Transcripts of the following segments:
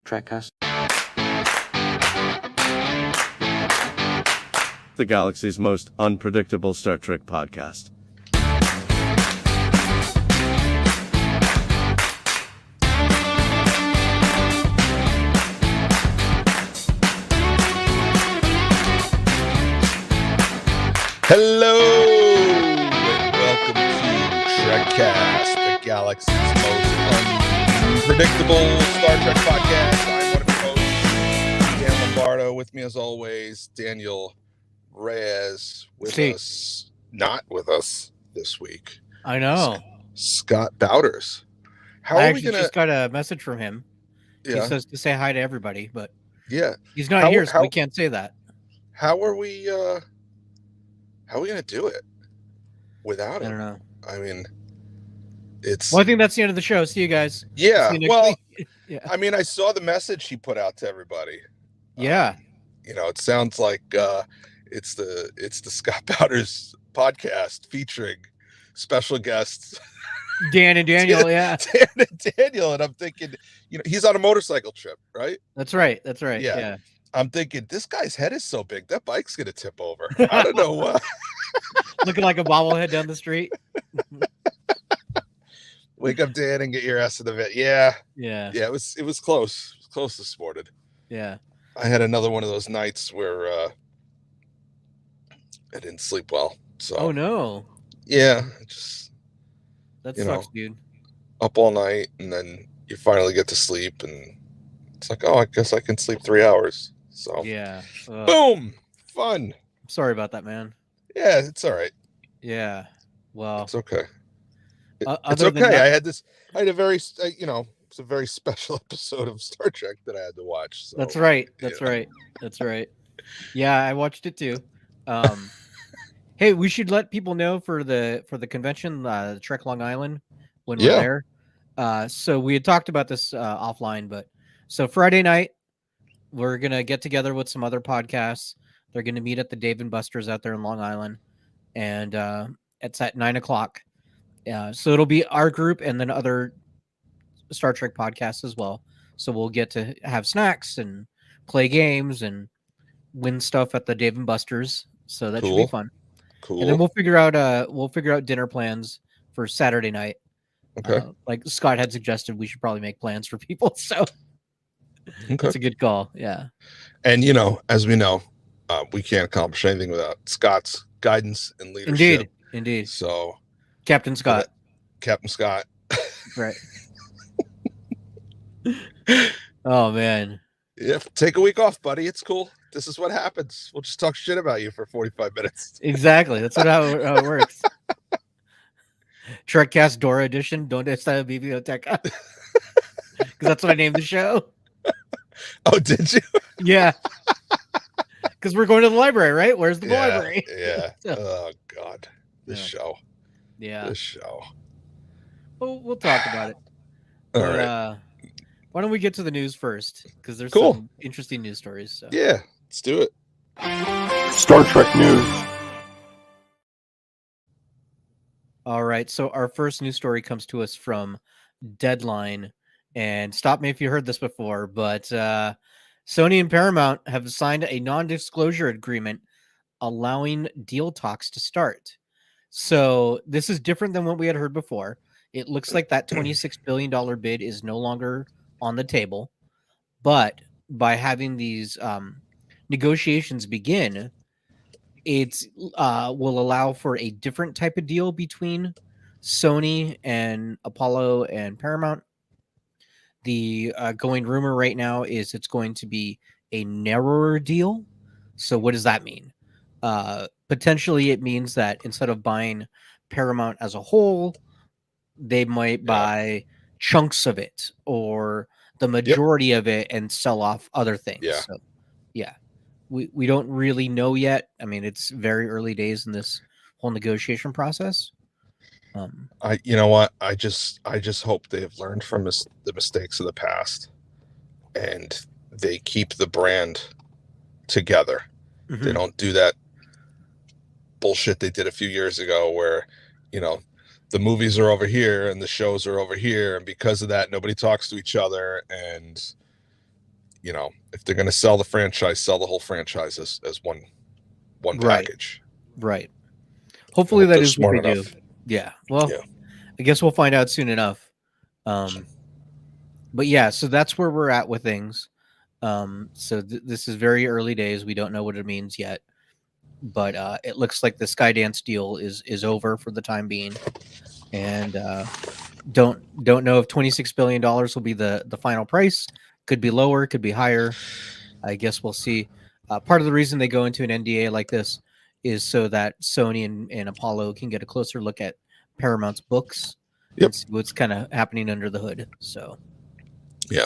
Trekcast. The galaxy's most unpredictable Star Trek podcast. Hello, and welcome to Trekcast, the galaxy's most unpredictable Star Trek podcast. I'm one of your hosts, Dan Lombardo. With me, as always, Daniel Reyes. With us, not with us this week. I know. Scott Bowders. How I are we gonna? just got a message from him. Yeah. He says to say hi to everybody, but Yeah. he's not here, so we can't say that. How are we? How are we gonna do it without him? I don't know. I mean, it's. Well, I think that's the end of the show. See you guys. Yeah. See you next Well, week. Yeah. I mean, I saw the message he put out to everybody. Yeah. You know, it sounds like it's the Scott Bowders podcast featuring special guests Dan and Daniel. Yeah. Dan and Daniel, and I'm thinking, you know, he's on a motorcycle trip, right? That's right. That's right. Yeah. Yeah. I'm thinking this guy's head is so big that bike's gonna tip over. I don't know what. Looking like a bobblehead down the street. Wake up, Dan, and get your ass in the vet. Yeah. Yeah. Yeah. It was close. It was close this morning. Yeah. I had another one of those nights where I didn't sleep well. So. Oh no. Yeah. Just. That You sucks, know. dude. Up all night, and then you finally get to sleep, and it's like, oh, I guess I can sleep 3 hours. So. Yeah. Boom. Fun. Sorry about that, man. Yeah, it's all right. Yeah. Well, It's okay. It's other than okay. that- I had a very, it's a very special episode of Star Trek that I had to watch. So, that's right. That's yeah. right. That's right. Yeah, I watched it too. Hey, we should let people know for the convention, Trek Long Island, when we're Yeah. there. So we had talked about this offline, but so Friday night we're gonna get together with some other podcasts. They're gonna meet at the Dave and Buster's out there in Long Island, and it's at 9:00. So it'll be our group and then other Star Trek podcasts as well. So we'll get to have snacks and play games and win stuff at the Dave and Buster's. So that should Cool. be fun. Cool. And then we'll figure out dinner plans for Saturday night. Okay. Like Scott had suggested, we should probably make plans for people. So Okay. that's a good call. Yeah. And you know, as we know, we can't accomplish anything without Scott's guidance and leadership. Indeed. So, Captain Scott. Captain Scott. Right. Oh man. Yeah, take a week off, buddy. It's cool. This is what happens. We'll just talk shit about you for 45 minutes. Exactly. That's how it works. Trekcast Dora edition. Donde está, biblioteca? Because that's what I named the show. Oh, did you? Yeah. Because we're going to the library, right? Where's the library? Yeah. So- Oh God, this Yeah. show. Yeah. This show. We'll talk about it. All But, right. why don't we get to the news first? Because there's Cool. some interesting news stories. So. Yeah, let's do it. Star Trek news. All right. So our first news story comes to us from Deadline. And stop me if you heard this before, but Sony and Paramount have signed a non-disclosure agreement allowing deal talks to start. So this is different than what we had heard before. It looks like that $26 billion bid is no longer on the table. But by having these negotiations begin, it will allow for a different type of deal between Sony and Apollo and Paramount. The going rumor right now is it's going to be a narrower deal. So what does that mean? Potentially it means that instead of buying Paramount as a whole, they might buy chunks of it or the majority of it and sell off other things. Yeah. So, yeah. We don't really know yet. I mean, it's very early days in this whole negotiation process. You know what? I just hope they have learned from the mistakes of the past, and they keep the brand together. Mhm. They don't do that bullshit they did a few years ago, where, you know, the movies are over here and the shows are over here, and because of that, nobody talks to each other, and if they're going to sell the franchise, sell the whole franchise as one Right. package. Right. Hopefully hope that they're is what smart they enough. do. Yeah. Well, Yeah. I guess we'll find out soon enough. But yeah, so that's where we're at with things. So this is very early days. We don't know what it means yet, but it looks like the Skydance deal is over for the time being, and don't know if $26 billion will be the final price. Could be lower, could be higher. I guess we'll see. Part of the reason they go into an NDA like this is so that Sony and Apollo can get a closer look at Paramount's books and see what's kind of happening under the hood. So, Yeah.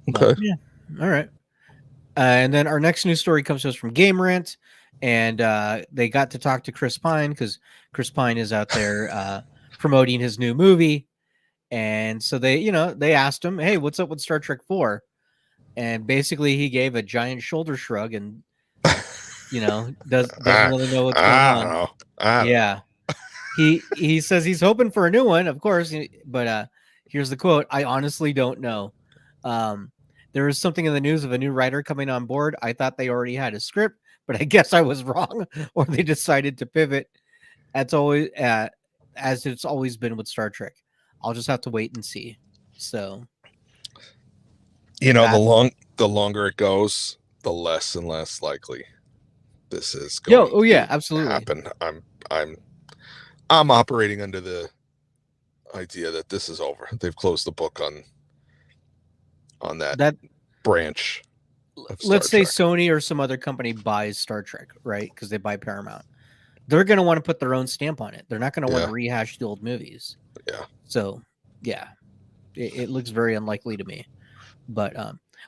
but, Okay. yeah. All right. And then our next news story comes to us from Game Rant, and they got to talk to Chris Pine because Chris Pine is out there promoting his new movie. And so they asked him, "Hey, what's up with Star Trek 4?" And basically he gave a giant shoulder shrug and doesn't really know what's going I on. don't know. I don't know. He says he's hoping for a new one, of course, but here's the quote: "I honestly don't know. There was something in the news of a new writer coming on board. I thought they already had a script, but I guess I was wrong, or they decided to pivot. That's always as it's always been with Star Trek. I'll just have to wait and see." So, the longer it goes, the less and less likely this is going to absolutely happen. I'm operating under the idea that this is over. They've closed the book on that branch. Let's say Sony or some other company buys Star Trek, right? Because they buy Paramount. They're going to want to put their own stamp on it. They're not going to want to rehash the old movies. Yeah. So, yeah, it looks very unlikely to me. But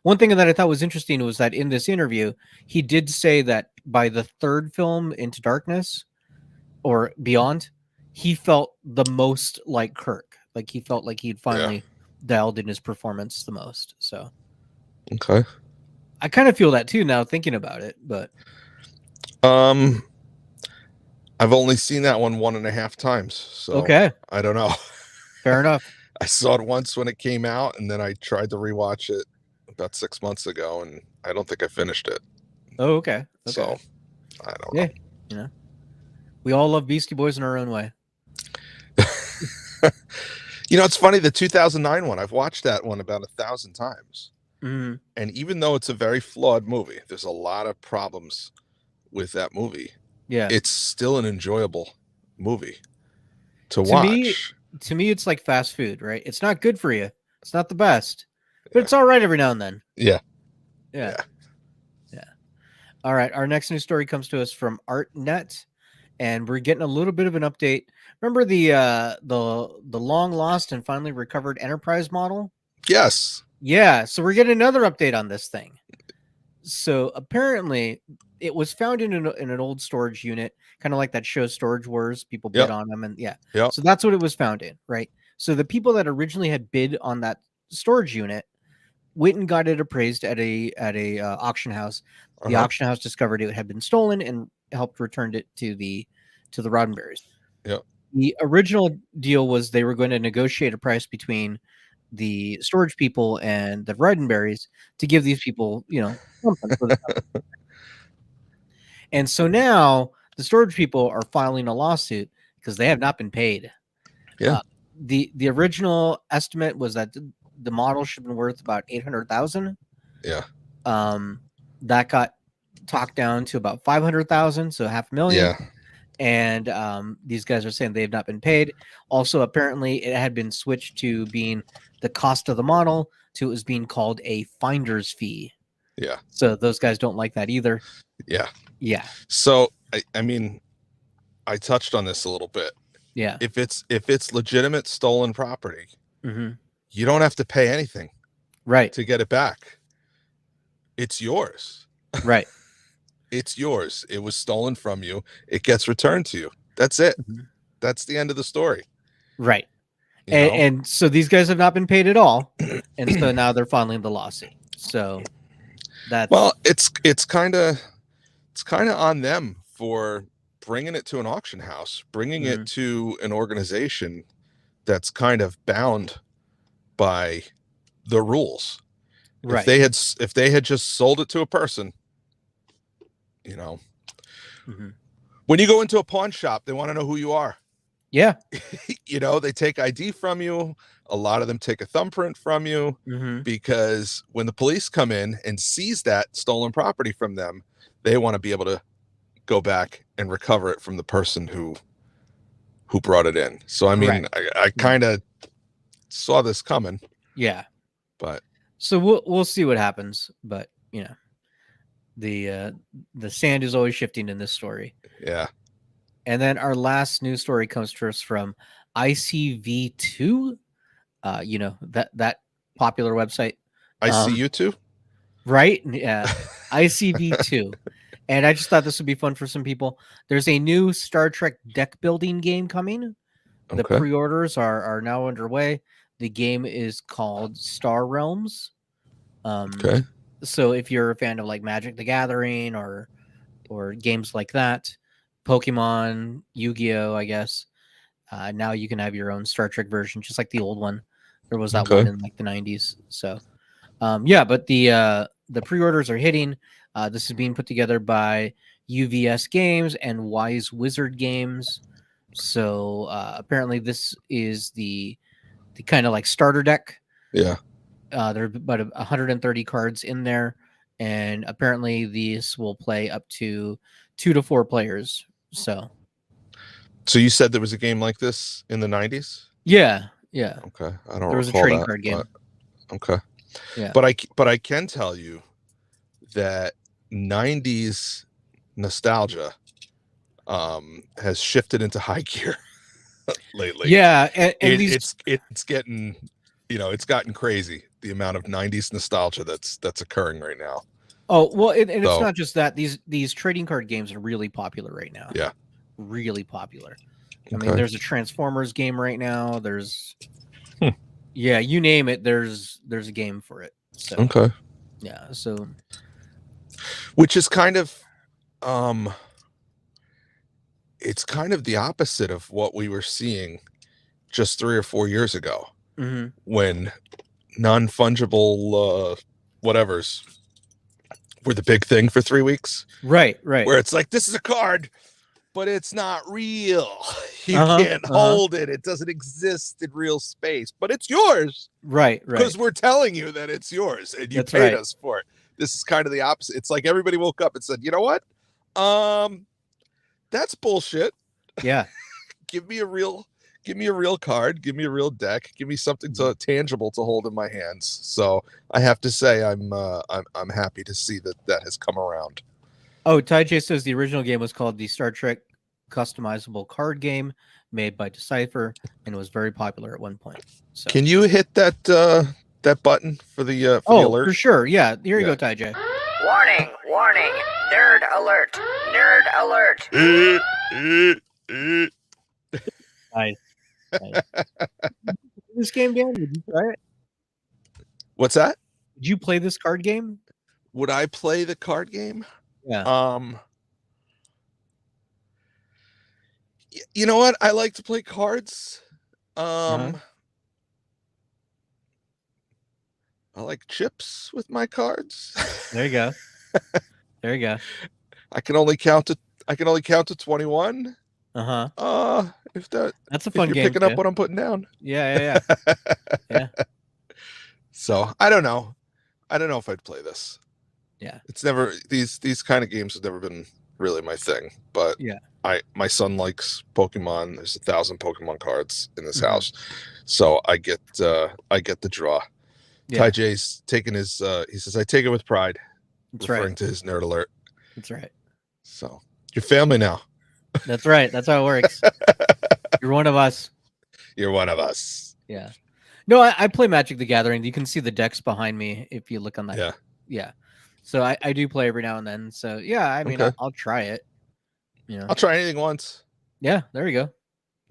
one thing that I thought was interesting was that in this interview, he did say that by the third film, Into Darkness or Beyond, he felt the most like Kirk. Like he felt like he'd finally dialed in his performance the most. So, okay. I kind of feel that too now thinking about it, but I've only seen that one 1.5 times, so okay. I don't know. Fair enough. I saw it once when it came out, and then I tried to rewatch it about 6 months ago, and I don't think I finished it. Oh, okay. So I don't know. We all love Beastie Boys in our own way. It's funny, the 2009 one, I've watched that one about 1,000 times. Mm-hmm. And even though it's a very flawed movie, there's a lot of problems with that movie. Yeah. It's still an enjoyable movie to watch. To me, it's like fast food, right? It's not good for you. It's not the best, but it's all right every now and then. Yeah. All right. Our next news story comes to us from ArtNet, and we're getting a little bit of an update. Remember the long lost and finally recovered Enterprise model? Yes. Yeah. So we're getting another update on this thing. So apparently it was found in an old storage unit, kind of like that show Storage Wars. People bid on them, and so that's what it was found in, right? So the people that originally had bid on that storage unit went and got it appraised at a auction house. The auction house discovered it had been stolen and helped return it to the Roddenberrys. Yeah. The original deal was they were going to negotiate a price between the storage people and the Roddenberrys to give these people, something for the and so now the storage people are filing a lawsuit because they have not been paid. Yeah. The original estimate was that the model should have been worth about $800,000. Yeah. That got talked down to about $500,000, so $500,000. Yeah. And these guys are saying they have not been paid. Also, apparently, it had been switched to being the cost of the model to it was being called a finder's fee. Yeah. So those guys don't like that either. Yeah. Yeah. So I mean, I touched on this a little bit. Yeah. If it's legitimate stolen property, you don't have to pay anything, right, to get it back. It's yours. Right. It's yours. It was stolen from you. It gets returned to you. That's it. That's the end of the story. Right. And so these guys have not been paid at all, and so now they're filing the lawsuit. So that's it's kind of on them for bringing it to an auction house, bringing it to an organization that's kind of bound by the rules. Right. If they had just sold it to a person, you know, when you go into a pawn shop, they want to know who you are. Yeah. You know, they take ID from you. A lot of them take a thumbprint from you because when the police come in and seize that stolen property from them, they want to be able to go back and recover it from the person who brought it in. So, I mean, I kind of saw this coming. Yeah. But so we'll see what happens. But, you know, the sand is always shifting in this story. Yeah. And then our last news story comes to us from ICV2. You know, that popular website. I see you too. Right? Yeah. ICV2. And I just thought this would be fun for some people. There's a new Star Trek deck building game coming. The pre-orders are now underway. The game is called Star Realms. So if you're a fan of like Magic the Gathering or games like that, Pokemon, Yu-Gi-Oh, I guess, now you can have your own Star Trek version, just like the old one. There was that one in like the 90s. So yeah, but the pre-orders are hitting. This is being put together by U.S.S Games and Wise Wizard Games. So apparently this is the kind of like starter deck. Yeah. There are about 130 cards in there, and apparently these will play up to 2 to 4 players. So you said there was a game like this in the 90s? Yeah. Yeah. Okay. I don't There was a recall trading that, card game. Okay. Yeah. But I can tell you that 90s nostalgia has shifted into high gear lately. Yeah, and it's getting, you know, it's gotten crazy, the amount of 90s nostalgia that's occurring right now. Oh, well, and it's not just that. These trading card games are really popular right now. Yeah. Really popular. I mean, there's a Transformers game right now. There's yeah, you name it, there's a game for it. So yeah, so which is kind of it's kind of the opposite of what we were seeing just 3 or 4 years ago, when non-fungible whatevers were the big thing for 3 weeks. Right. Where it's like, this is a card, but it's not real. You can't hold it. It doesn't exist in real space, but it's yours. Right. Because we're telling you that it's yours and you paid us for it. This is kind of the opposite. It's like everybody woke up and said, you know what? That's bullshit. Yeah. Give me a real card. Give me a real deck. Give me something tangible to hold in my hands. So I have to say, I'm happy to see that has come around. Oh, Ty J says the original game was called the Star Trek customizable card game, made by Decipher, and was very popular at one point. So can you hit that button for the the alert? For sure. Yeah. Here you go, Ty J. Warning, nerd alert. Nice. This game, Dan, did you try it? What's that? Did you play this card game? Would I play the card game? Yeah. You know what? I like to play cards. I like chips with my cards. There you go. There you go. I can only count to 21. If that's a fun you're game. Picking up what I'm putting down. Yeah. Yeah. So I don't know if I'd play this. Yeah. It's never these kind of games have never been really my thing. But yeah, my son likes Pokemon. There's 1,000 Pokemon cards in this house, so I get the draw. Yeah. Ty J's taking his. He says, "I take it with pride," referring to his nerd alert. That's right. So you're family now. That's right. That's how it works. You're one of us. You're one of us. Yeah. No, I play Magic the Gathering. You can see the decks behind me if you look on that. Yeah. Yeah. So I do play every now and then. So yeah, I mean, I'll try it. You know, I'll try anything once. Yeah. There you go.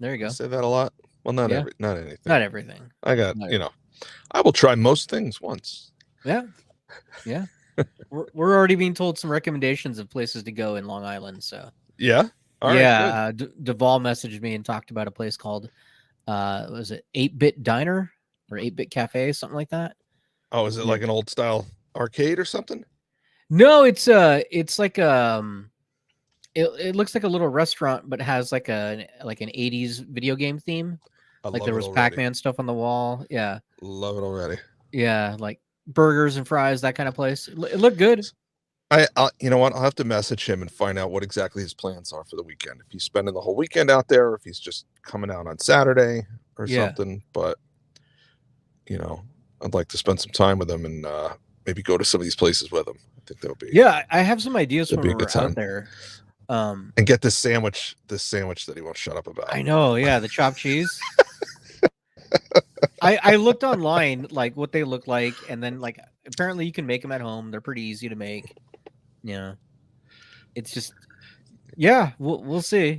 I say that a lot. Well, not anything. Not everything. I got I will try most things once. Yeah. Yeah. we're already being told some recommendations of places to go in Long Island. So yeah. All right, Duvall messaged me and talked about a place called was it 8-Bit Diner or 8-Bit Cafe, something like that. Oh, is it like an old style arcade or something? No, it's like it looks like a little restaurant, but has like an 80s video game theme. Like there was Pac-Man stuff on the wall. Yeah. Love it already. Yeah, like burgers and fries, that kind of place. It looked good. You know what? I'll have to message him and find out what exactly his plans are for the weekend. If he's spending the whole weekend out there, or if he's just coming out on Saturday or something. But you know, I'd like to spend some time with him and maybe go to some of these places with him. I think that would be. Yeah, I have some ideas when we're out there. And get this sandwich that he won't shut up about. I know, yeah, the chopped cheese. I looked online like what they look like, and then like apparently you can make them at home. They're pretty easy to make. It's just we'll see,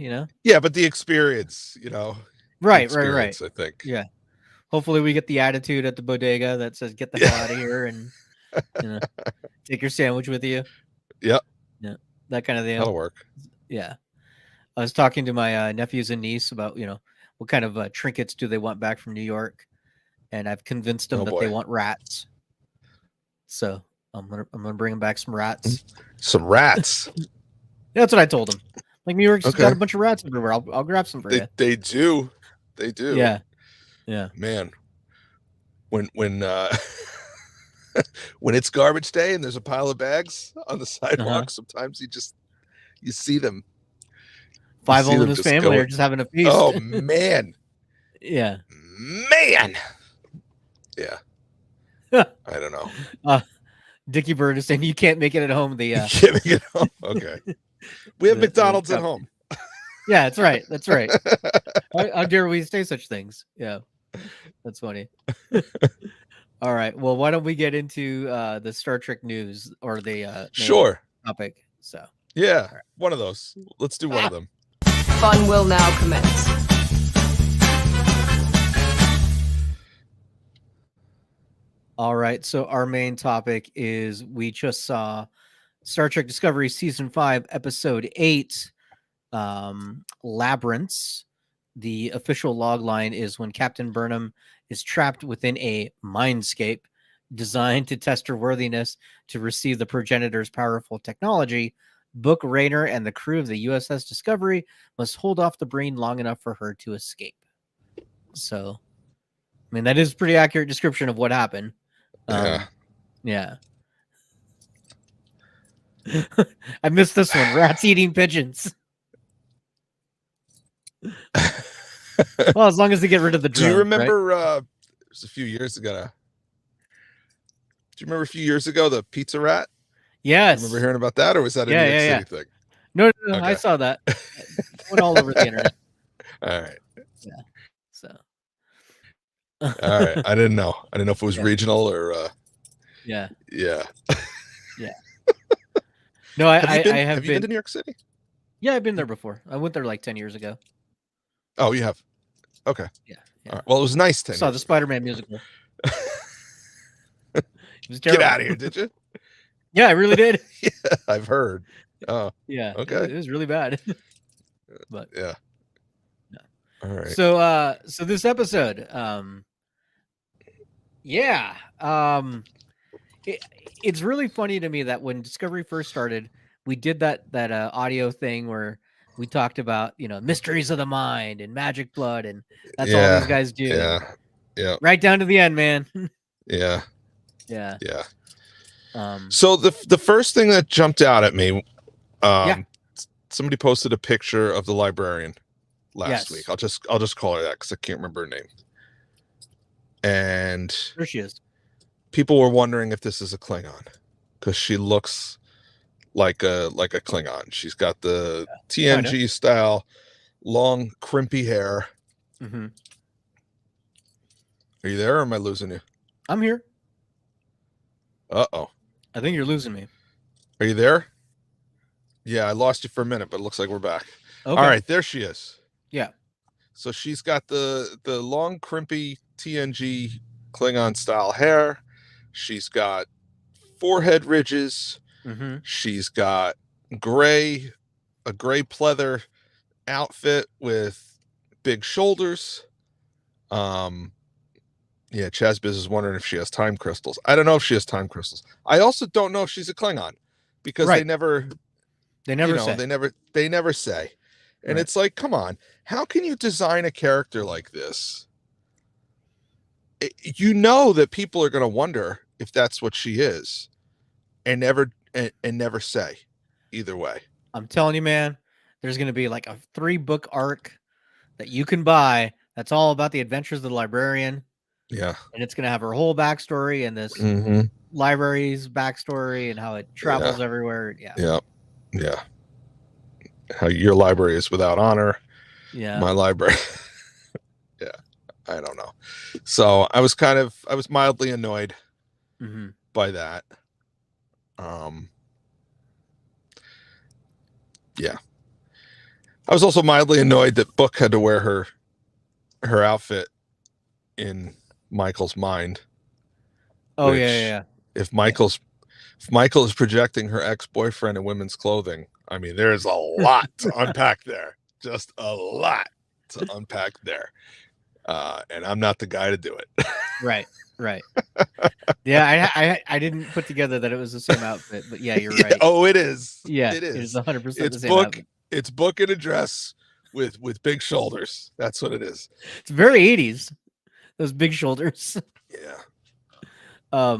Yeah, but the experience, Right. I think. Yeah. Hopefully we get the attitude at the bodega that says get the hell out of here and take your sandwich with you. Yep. Yeah. That kind of thing. That'll work. Yeah. I was talking to my nephews and niece about, what kind of trinkets do they want back from New York, and I've convinced them that they want rats. So I'm gonna bring them back some rats. Some rats. That's what I told them. Like New York's got a bunch of rats everywhere. I'll grab some for you. They do. They do. Yeah. Yeah. Man, when when it's garbage day and there's a pile of bags on the sidewalk, sometimes you see them. Five in his family are just having a feast. Oh man. Yeah. Man. Yeah. I don't know. Dickie Bird is saying you can't make it at home. You can't make it at home. Okay. We have McDonald's at home. Yeah, that's right. That's right. How dare we say such things? Yeah. That's funny. All right. Well, why don't we get into the Star Trek news or the topic? So yeah, one of those. Let's do one of them. Fun will now commence. All right. So our main topic is we just saw Star Trek Discovery Season 5, Episode 8, Labyrinths. The official log line is when Captain Burnham is trapped within a mindscape designed to test her worthiness to receive the Progenitor's powerful technology. Book Rayner and the crew of the U.S.S. Discovery must hold off the Breen long enough for her to escape. So, I mean, that is a pretty accurate description of what happened. Yeah. I missed this one. Rats eating pigeons. Well, as long as they get rid of the drone. Do you remember right? It was a few years ago. Do you remember a few years ago the pizza rat? Yes. Remember hearing about that, or was that a New York City thing? No, okay. I saw that. It went all over the internet. All right. Yeah. So. All right. I didn't know. I didn't know if it was regional or. Yeah. Yeah. Yeah. No, have you been to New York City? Yeah, I've been there before. I went there like 10 years ago. Oh, you have? Okay. Yeah. All right. Well, it was nice. Saw the Spider-Man musical. It was terrible. Get out of here, did you? Yeah, I really did. Yeah, I've heard. Oh, yeah. Okay. It was really bad. But yeah. No. All right. So this episode, it's really funny to me that when Discovery first started, we did that audio thing where we talked about mysteries of the mind and magic blood, and that's all these guys do. Yeah. Right down to the end, man. Yeah. Yeah. So the first thing that jumped out at me, somebody posted a picture of the librarian last week. I'll just call her that because I can't remember her name. And there she is. People were wondering if this is a Klingon because she looks like a Klingon. She's got the TNG style, long crimpy hair. Mm-hmm. Are you there, or am I losing you? I'm here. Uh-oh. I think you're losing me. Are you there? Yeah, I lost you for a minute, but it looks like we're back. Okay. All right, there she is. Yeah. So she's got the long, crimpy TNG Klingon style hair. She's got forehead ridges. Mm-hmm. She's got a gray pleather outfit with big shoulders. Yeah, Chazbiz is wondering if she has time crystals. I don't know if she has time crystals. I also don't know if she's a Klingon because Right. they never say. they never say. And Right. it's like, come on, how can you design a character like this? You know that people are going to wonder if that's what she is, and never say either way. I'm telling you, man, there's going to be like a 3-book arc that you can buy. That's all about the adventures of the librarian. Yeah. And it's going to have her whole backstory and this library's backstory and how it travels everywhere. Yeah. Yeah. Yeah. How your library is without honor. Yeah. My library. Yeah. I don't know. So I was mildly annoyed by that. Yeah. I was also mildly annoyed that Book had to wear her outfit in Michael's mind. Oh, yeah. If Michael is projecting her ex-boyfriend in women's clothing, I mean, there's a lot to unpack there. Just a lot to unpack there. And I'm not the guy to do it. Right. Yeah, I didn't put together that it was the same outfit, but yeah, you're right. Oh, it is. Yeah, it is. It is 100% It's the same Book. outfit. It's Book in a dress with big shoulders. That's what it is. It's very 80s. Those big shoulders. Yeah.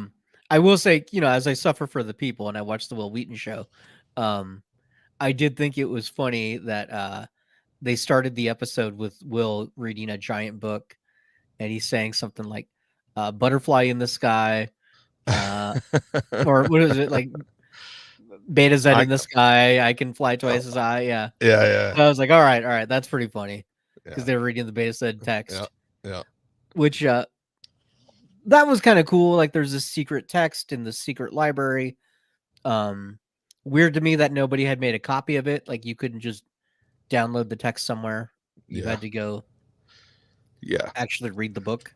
I will say, as I suffer for the people and I watched the Will Wheaton show, I did think it was funny that they started the episode with Will reading a giant book, and he's saying something like "butterfly in the sky," or what is it like? Beta Z in the sky. I can fly twice as high. Yeah. Yeah. So I was like, all right, that's pretty funny because they were reading the Beta Z text. Yeah. Which that was kind of cool. Like, there's this secret text in the secret library. Weird to me that nobody had made a copy of it. Like, you couldn't just download the text somewhere. You had to go actually read the book.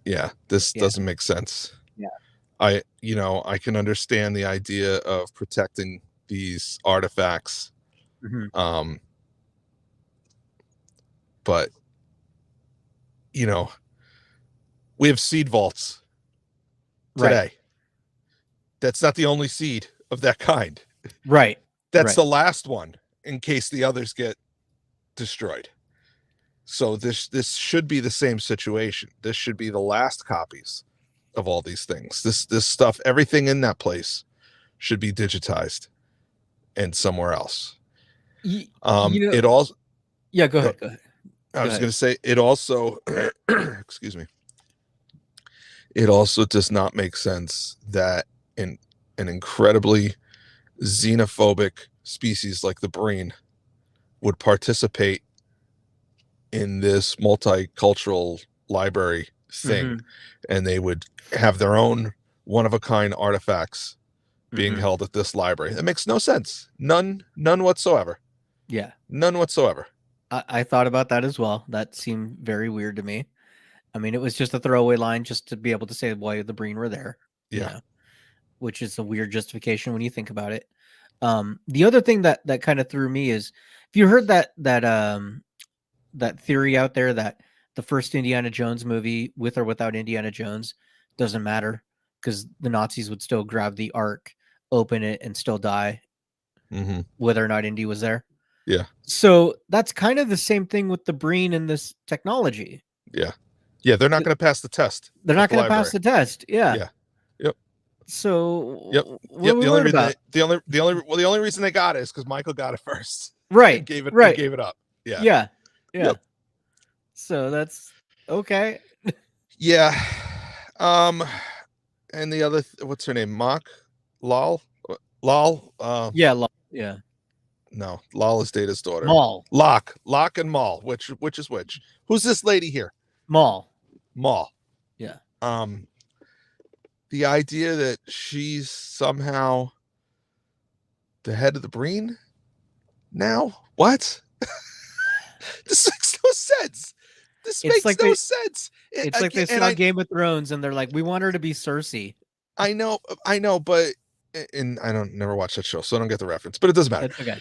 Yeah, this doesn't make sense. Yeah. I can understand the idea of protecting these artifacts. But we have seed vaults today. Right. That's not the only seed of that kind. Right. That's the last one in case the others get destroyed. So this should be the same situation. This should be the last copies of all these things. This stuff, everything in that place should be digitized and somewhere else. It also go ahead. I was going to say it also excuse me. It also does not make sense that an incredibly xenophobic species like the Breen would participate in this multicultural library thing, and they would have their own one-of-a-kind artifacts being held at this library. That makes no sense. None whatsoever. Yeah. None whatsoever. I thought about that as well. That seemed very weird to me. I mean, it was just a throwaway line just to be able to say why the Breen were there. Yeah. Which is a weird justification when you think about it. The other thing that kind of threw me is, if you heard that theory out there that the first Indiana Jones movie, with or without Indiana Jones, doesn't matter because the Nazis would still grab the Ark, open it, and still die, whether or not Indy was there. Yeah. So that's kind of the same thing with the Breen and this technology. Yeah. Yeah. They're not going to pass the test. They're not going to pass the test. Yeah. Yeah. Yep. So. Yep. The only reason they got it is because Michael got it first. Right. Gave it up. Yeah. Yeah. Yeah. Yep. So that's okay. Yeah. And the other, what's her name? Lal. Yeah. Lal. Yeah. No, Lal is Data's daughter. Maul. Locke and Maul. Which is which? Who's this lady here? Maul. Yeah. The idea that she's somehow the head of the Breen now? What? This makes no sense. This makes no sense. It's like they saw Game of Thrones and they're like, we want her to be Cersei. I know, but and I never watched that show, so I don't get the reference, but it doesn't matter. That's okay.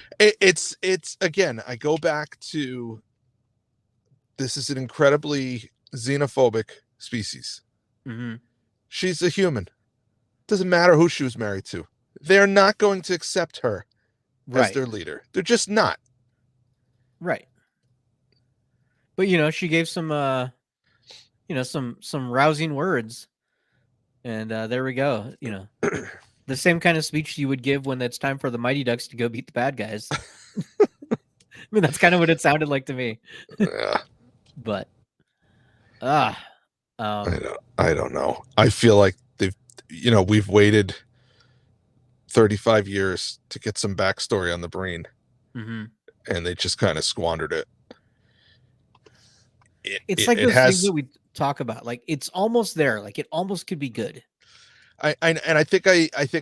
It's again, I go back to, this is an incredibly xenophobic species. Mm-hmm. She's a human. Doesn't matter who she was married to. They're not going to accept her as Right. their leader. They're just not. Right. But she gave some some rousing words, and there we go. The same kind of speech you would give when it's time for the Mighty Ducks to go beat the bad guys. I mean, that's kind of what it sounded like to me. Yeah. But I don't know. I feel like we've waited 35 years to get some backstory on the Breen, mm-hmm. and they just kind of squandered it. It's like those things that we talk about. Like, it's almost there. Like, it almost could be good. I think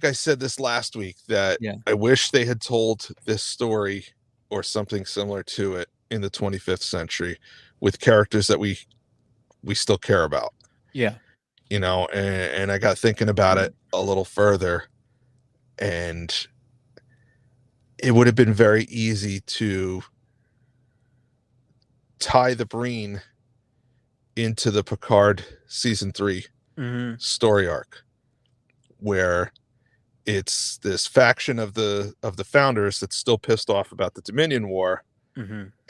I said this last week that I wish they had told this story or something similar to it in the 25th century with characters that we still care about. Yeah. And I got thinking about it a little further, and it would have been very easy to tie the Breen into the Picard season 3 story arc, where it's this faction of the founders that's still pissed off about the Dominion War,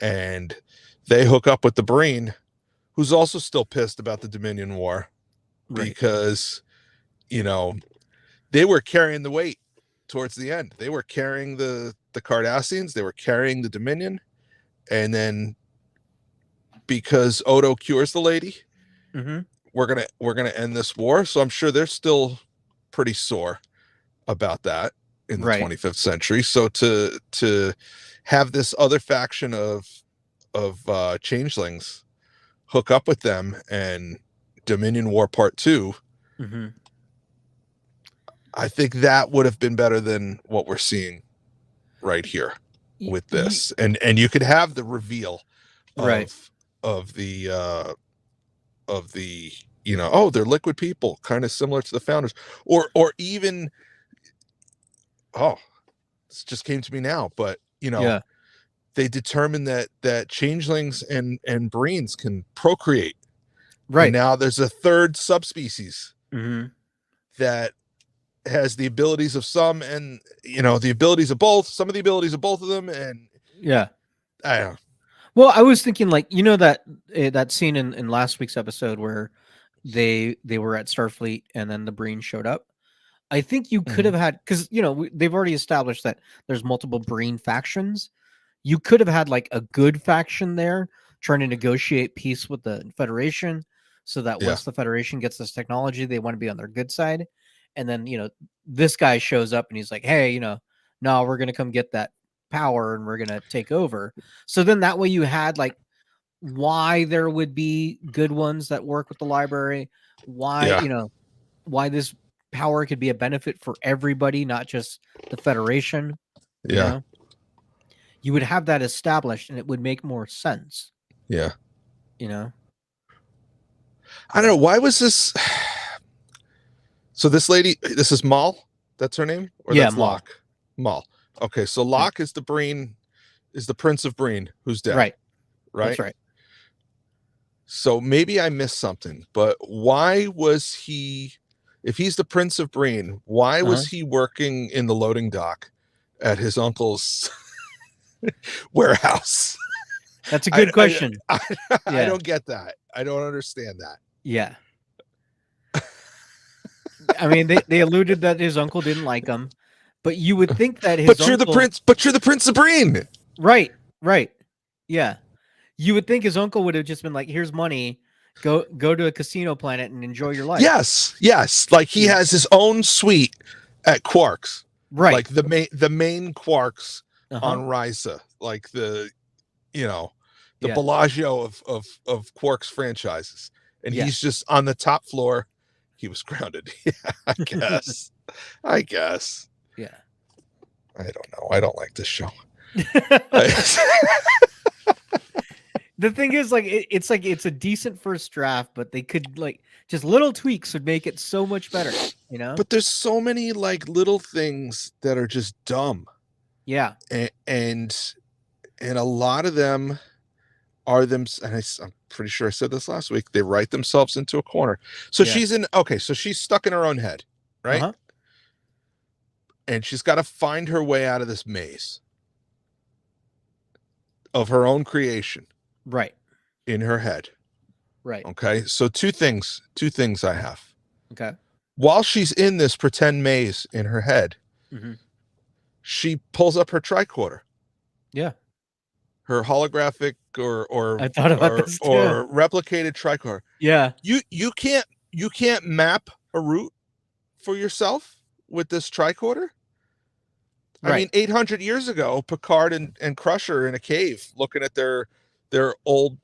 and they hook up with the Breen, who's also still pissed about the Dominion War, because they were carrying the weight towards the end. They were carrying the Cardassians, they were carrying the Dominion, and then because Odo cures the lady, we're gonna end this war. So I'm sure they're still pretty sore about that in the 25th century. So to have this other faction of changelings hook up with them and Dominion War Part 2, I think that would have been better than what we're seeing right here with this. And you could have the reveal of the they're liquid people, kind of similar to the founders, or even this just came to me now, but they determined that changelings and Breens can procreate, and now there's a third subspecies that has the abilities of some, and the abilities of both, some of the abilities of both of them, and I don't know. Well, I was thinking, like, that scene in last week's episode where they were at Starfleet and then the Breen showed up. I think you could have had, because they've already established that there's multiple Breen factions. You could have had like a good faction there trying to negotiate peace with the Federation, so that once the Federation gets this technology, they want to be on their good side. And then this guy shows up and he's like, hey, no, we're gonna come get that power and we're gonna take over. So then that way you had like why there would be good ones that work with the library, why why this power could be a benefit for everybody, not just the Federation. You would have that established and it would make more sense. I don't know, why was this so this lady, this is Mal, that's her name, or that's Locke? Mal. Okay, so Locke is the Breen, is the Prince of Breen, who's dead. Right. That's right. So maybe I missed something, but why was he, if he's the Prince of Breen, why was he working in the loading dock at his uncle's warehouse? That's a good question. I don't get that. I don't understand that. Yeah. I mean, they alluded that his uncle didn't like him, but you would think that his But you're the Prince of Breen. Right. Yeah. You would think his uncle would have just been like, here's money, go to a casino planet and enjoy your life. Yes. Like he has his own suite at Quark's. Right. Like the main Quark's on Risa. Like the Bellagio of Quark's franchises. And he's just on the top floor. He was grounded. I guess. Yeah. I don't know. I don't like this show. The thing is, like, it's a decent first draft, but they could, like, just little tweaks would make it so much better, But there's so many like little things that are just dumb. Yeah. And a lot of them are them, and I'm pretty sure I said this last week, they write themselves into a corner. So Yeah. so she's stuck in her own head, right? Uh-huh. And she's got to find her way out of this maze of her own creation. Right. In her head. Right. Okay. So two things I have. Okay. While she's in this pretend maze in her head, she pulls up her tricorder. Yeah. Her holographic or I thought about this too. Or replicated tricorder. Yeah. You can't map a route for yourself with this tricorder. Right. I mean, 800 years ago, Picard and Crusher in a cave looking at their old,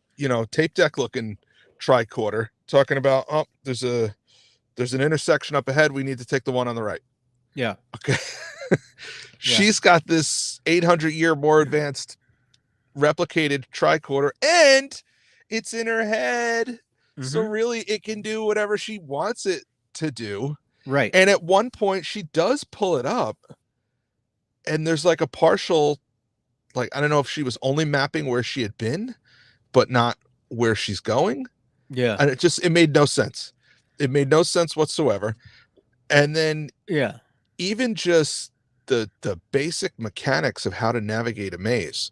tape deck looking tricorder, talking about, oh, there's an intersection up ahead. We need to take the one on the right. Yeah. Okay. She's got this 800-year more advanced replicated tricorder, and it's in her head. So really it can do whatever she wants it to do. Right. And at one point she does pull it up, and there's like a partial, like, I don't know if she was only mapping where she had been, but not where she's going. Yeah. And it made no sense. It made no sense whatsoever. And then even just the basic mechanics of how to navigate a maze.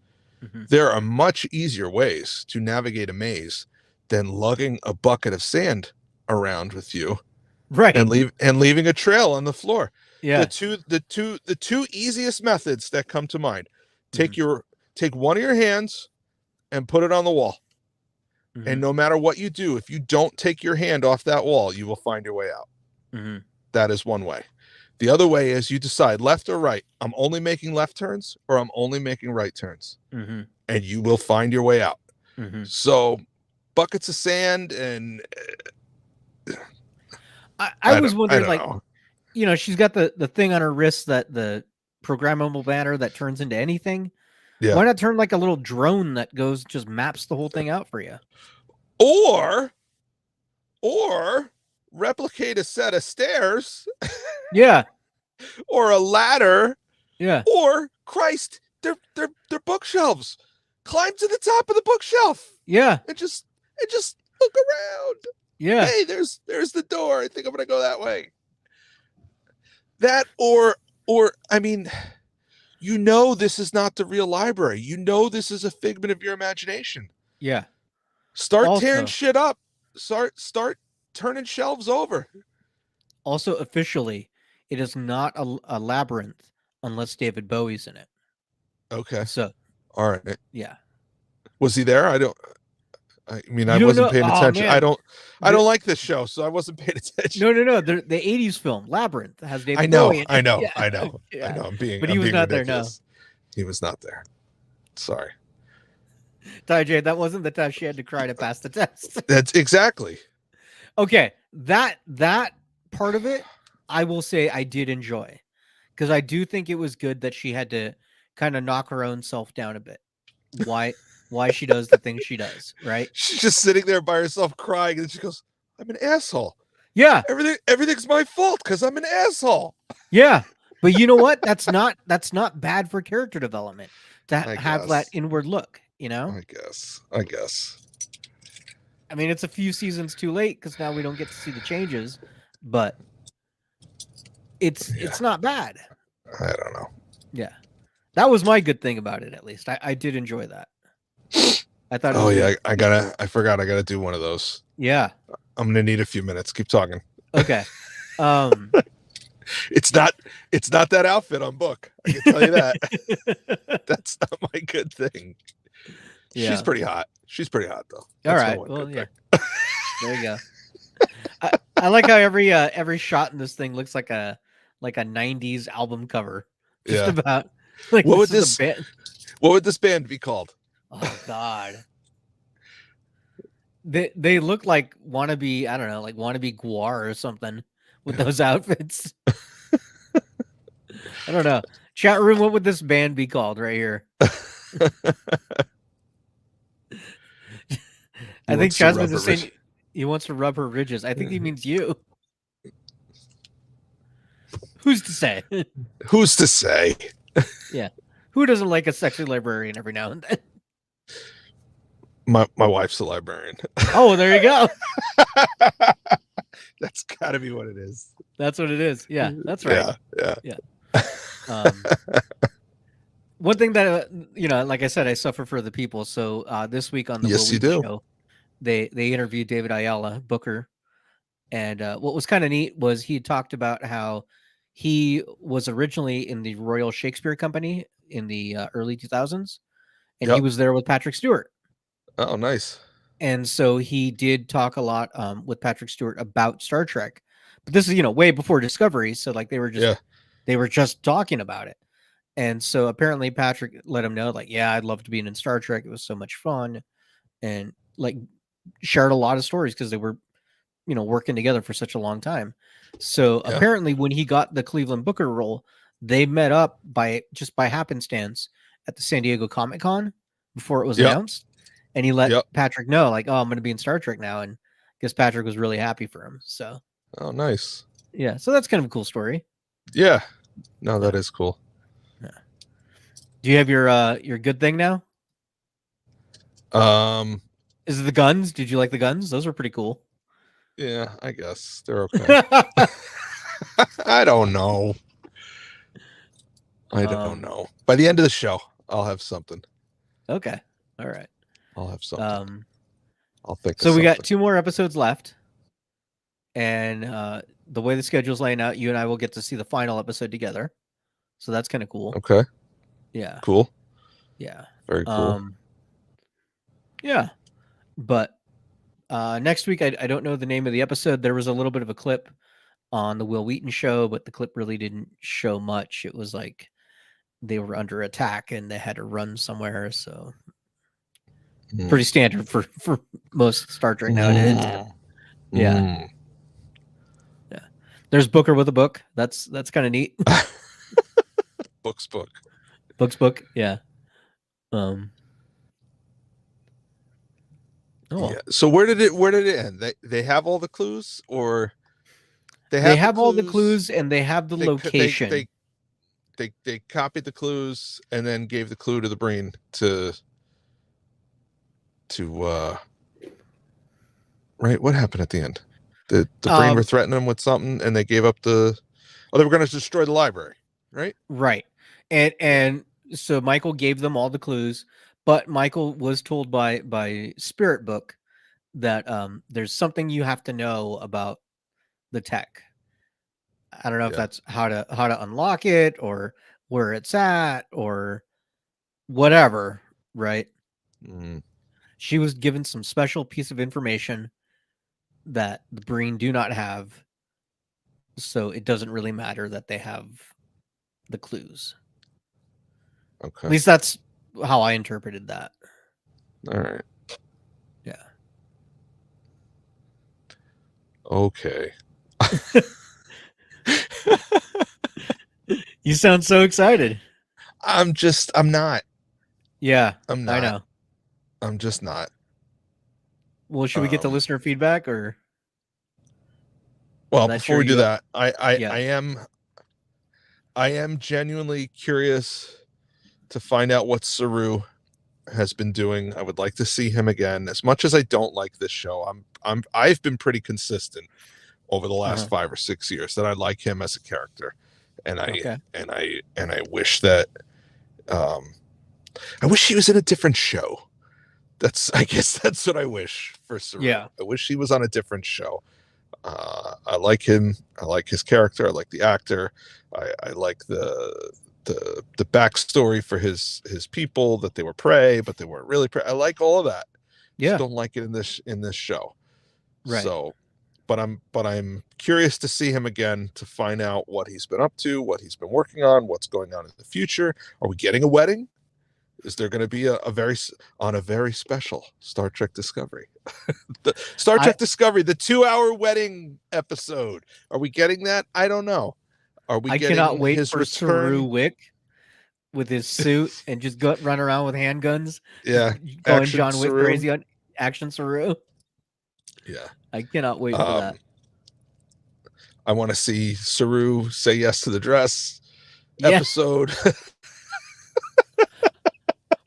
There are much easier ways to navigate a maze than lugging a bucket of sand around with you. Right. And leaving a trail on the floor. Yeah. The two easiest methods that come to mind. Take one of your hands and put it on the wall. And no matter what you do, if you don't take your hand off that wall, you will find your way out. That is one way. The other way is you decide left or right. I'm only making left turns or I'm only making right turns. And you will find your way out. So buckets of sand and I was wondering, like, she's got the thing on her wrist, that the programmable banner that turns into anything. Yeah. Why not turn like a little drone that just maps the whole thing out for you? Or replicate a set of stairs. Yeah. Or a ladder. Yeah. Or, Christ, they're bookshelves. Climb to the top of the bookshelf. Yeah. And just look around. Yeah. Hey, there's the door. I think I'm gonna go that way. That or I mean, this is not the real library. This is a figment of your imagination. Yeah. Start tearing shit up. Start turning shelves over. Also, officially, it is not a labyrinth unless David Bowie's in it. Okay. So, all right. Yeah. Was he there? I wasn't paying attention. Man. I don't like this show, so I wasn't paying attention. No. The 80s film Labyrinth has David Bowie in it. I know. Yeah. I know. But he was not ridiculous. There. No, he was not there. Sorry. Ty, that wasn't the time she had to cry to pass the test. That's exactly. Okay, that part of it, I will say I did enjoy, because I do think it was good that she had to kind of knock her own self down a bit. Why she does the things she does, right? She's just sitting there by herself crying, and she goes, "I'm an asshole." Yeah, everything's my fault because I'm an asshole. Yeah, but you know what? That's not bad for character development to have that inward look. I guess. I mean, it's a few seasons too late because now we don't get to see the changes, but it's not bad. I don't know. Yeah, that was my good thing about it. At least I did enjoy that. I thought. Oh yeah, I forgot. I gotta do one of those. Yeah, I'm gonna need a few minutes. Keep talking. Okay. It's not that outfit on book. I can tell you that. That's not my good thing. Yeah. She's pretty hot though. All right. Well, yeah. There you go. I like how every shot in this thing looks like a 90s album cover. Just about like what would this band be called? Oh God. They look like wannabe, I don't know, like wannabe Guar or something with those outfits. I don't know. Chat room, what would this band be called right here? I think Jasmine's is saying he wants to rub her ridges. I think he means you. Who's to say? Who's to say? Yeah. Who doesn't like a sexy librarian every now and then? My wife's a librarian. Oh, there you go. That's got to be what it is. That's what it is. Yeah, that's right. Yeah. One thing that like I said, I suffer for the people. So this week on the Yes, Will you Wheaton do. show, they interviewed David Ayala, Booker, and what was kind of neat was he talked about how he was originally in the Royal Shakespeare Company in the early 2000s, and he Yep. was there with Patrick Stewart. Oh, nice. And so he did talk a lot with Patrick Stewart about Star Trek, but this is way before Discovery, so like they were just talking about it. And so apparently Patrick let him know, like, yeah, I'd love to be in Star Trek. It was so much fun, and like shared a lot of stories because they were working together for such a long time. So apparently when he got the Cleveland Booker role, they met up by happenstance at the San Diego Comic-Con before it was announced. And he let Patrick know, like, oh, I'm going to be in Star Trek now. And I guess Patrick was really happy for him. So, oh, nice. Yeah. So that's kind of a cool story. Yeah. No, that is cool. Yeah. Do you have your good thing now? Is it the guns? Did you like the guns? Those were pretty cool. Yeah, I guess they're okay. I don't know. I don't know. By the end of the show, I'll have something. Okay. All right. I'll have something. I'll think. So we got 2 more episodes left, and the way the schedule's laying out, you and I will get to see the final episode together. So that's kind of cool. Okay. Yeah. Cool. Yeah. Very cool. Yeah. But next week, I don't know the name of the episode. There was a little bit of a clip on the Will Wheaton show, but the clip really didn't show much. It was like they were under attack and they had to run somewhere. So pretty standard for most Star Trek nowadays. Yeah. Yeah. There's Booker with a book. That's kind of neat. Book. Yeah. Yeah. So where did it end? They have all the clues, or they have all the clues and they have the location. They copied the clues and then gave the clue to the Breen to right. What happened at the end? The Breen were threatening them with something, and they gave up they were going to destroy the library, right? Right. And so Michael gave them all the clues, but Michael was told by Spirit Book that there's something you have to know about the tech. I don't know if that's how to unlock it or where it's at or whatever, right? She was given some special piece of information that the Breen do not have, so it doesn't really matter that they have the clues. Okay. At least that's how I interpreted that. All right. Yeah. Okay. You sound so excited. I'm not. Yeah. I'm not. I know. I'm just not. Well, should we get the listener feedback or? Well, before we do that, I am genuinely curious to find out what Saru has been doing. I would like to see him again. As much as I don't like this show, I've been pretty consistent over the last 5 or 6 years that I like him as a character, and I wish that I wish he was in a different show. I guess that's what I wish for Saru. Yeah. I wish he was on a different show. I like him. I like his character. I like the actor. I like the backstory for his people, that they were prey, but they weren't really prey. I like all of that. Yeah. Just don't like it in this show. Right. So, but I'm curious to see him again, to find out what he's been up to, what he's been working on, what's going on in the future. Are we getting a wedding? Is there going to be a very special Star Trek Discovery? The Star Trek Discovery, the 2-hour wedding episode. Are we getting that? I don't know. Are we? I getting cannot wait his for return? Saru Wick with his suit and just run around with handguns. Yeah, going John Wick crazy on Action Saru. Yeah, I cannot wait for that. I want to see Saru say yes to the dress episode.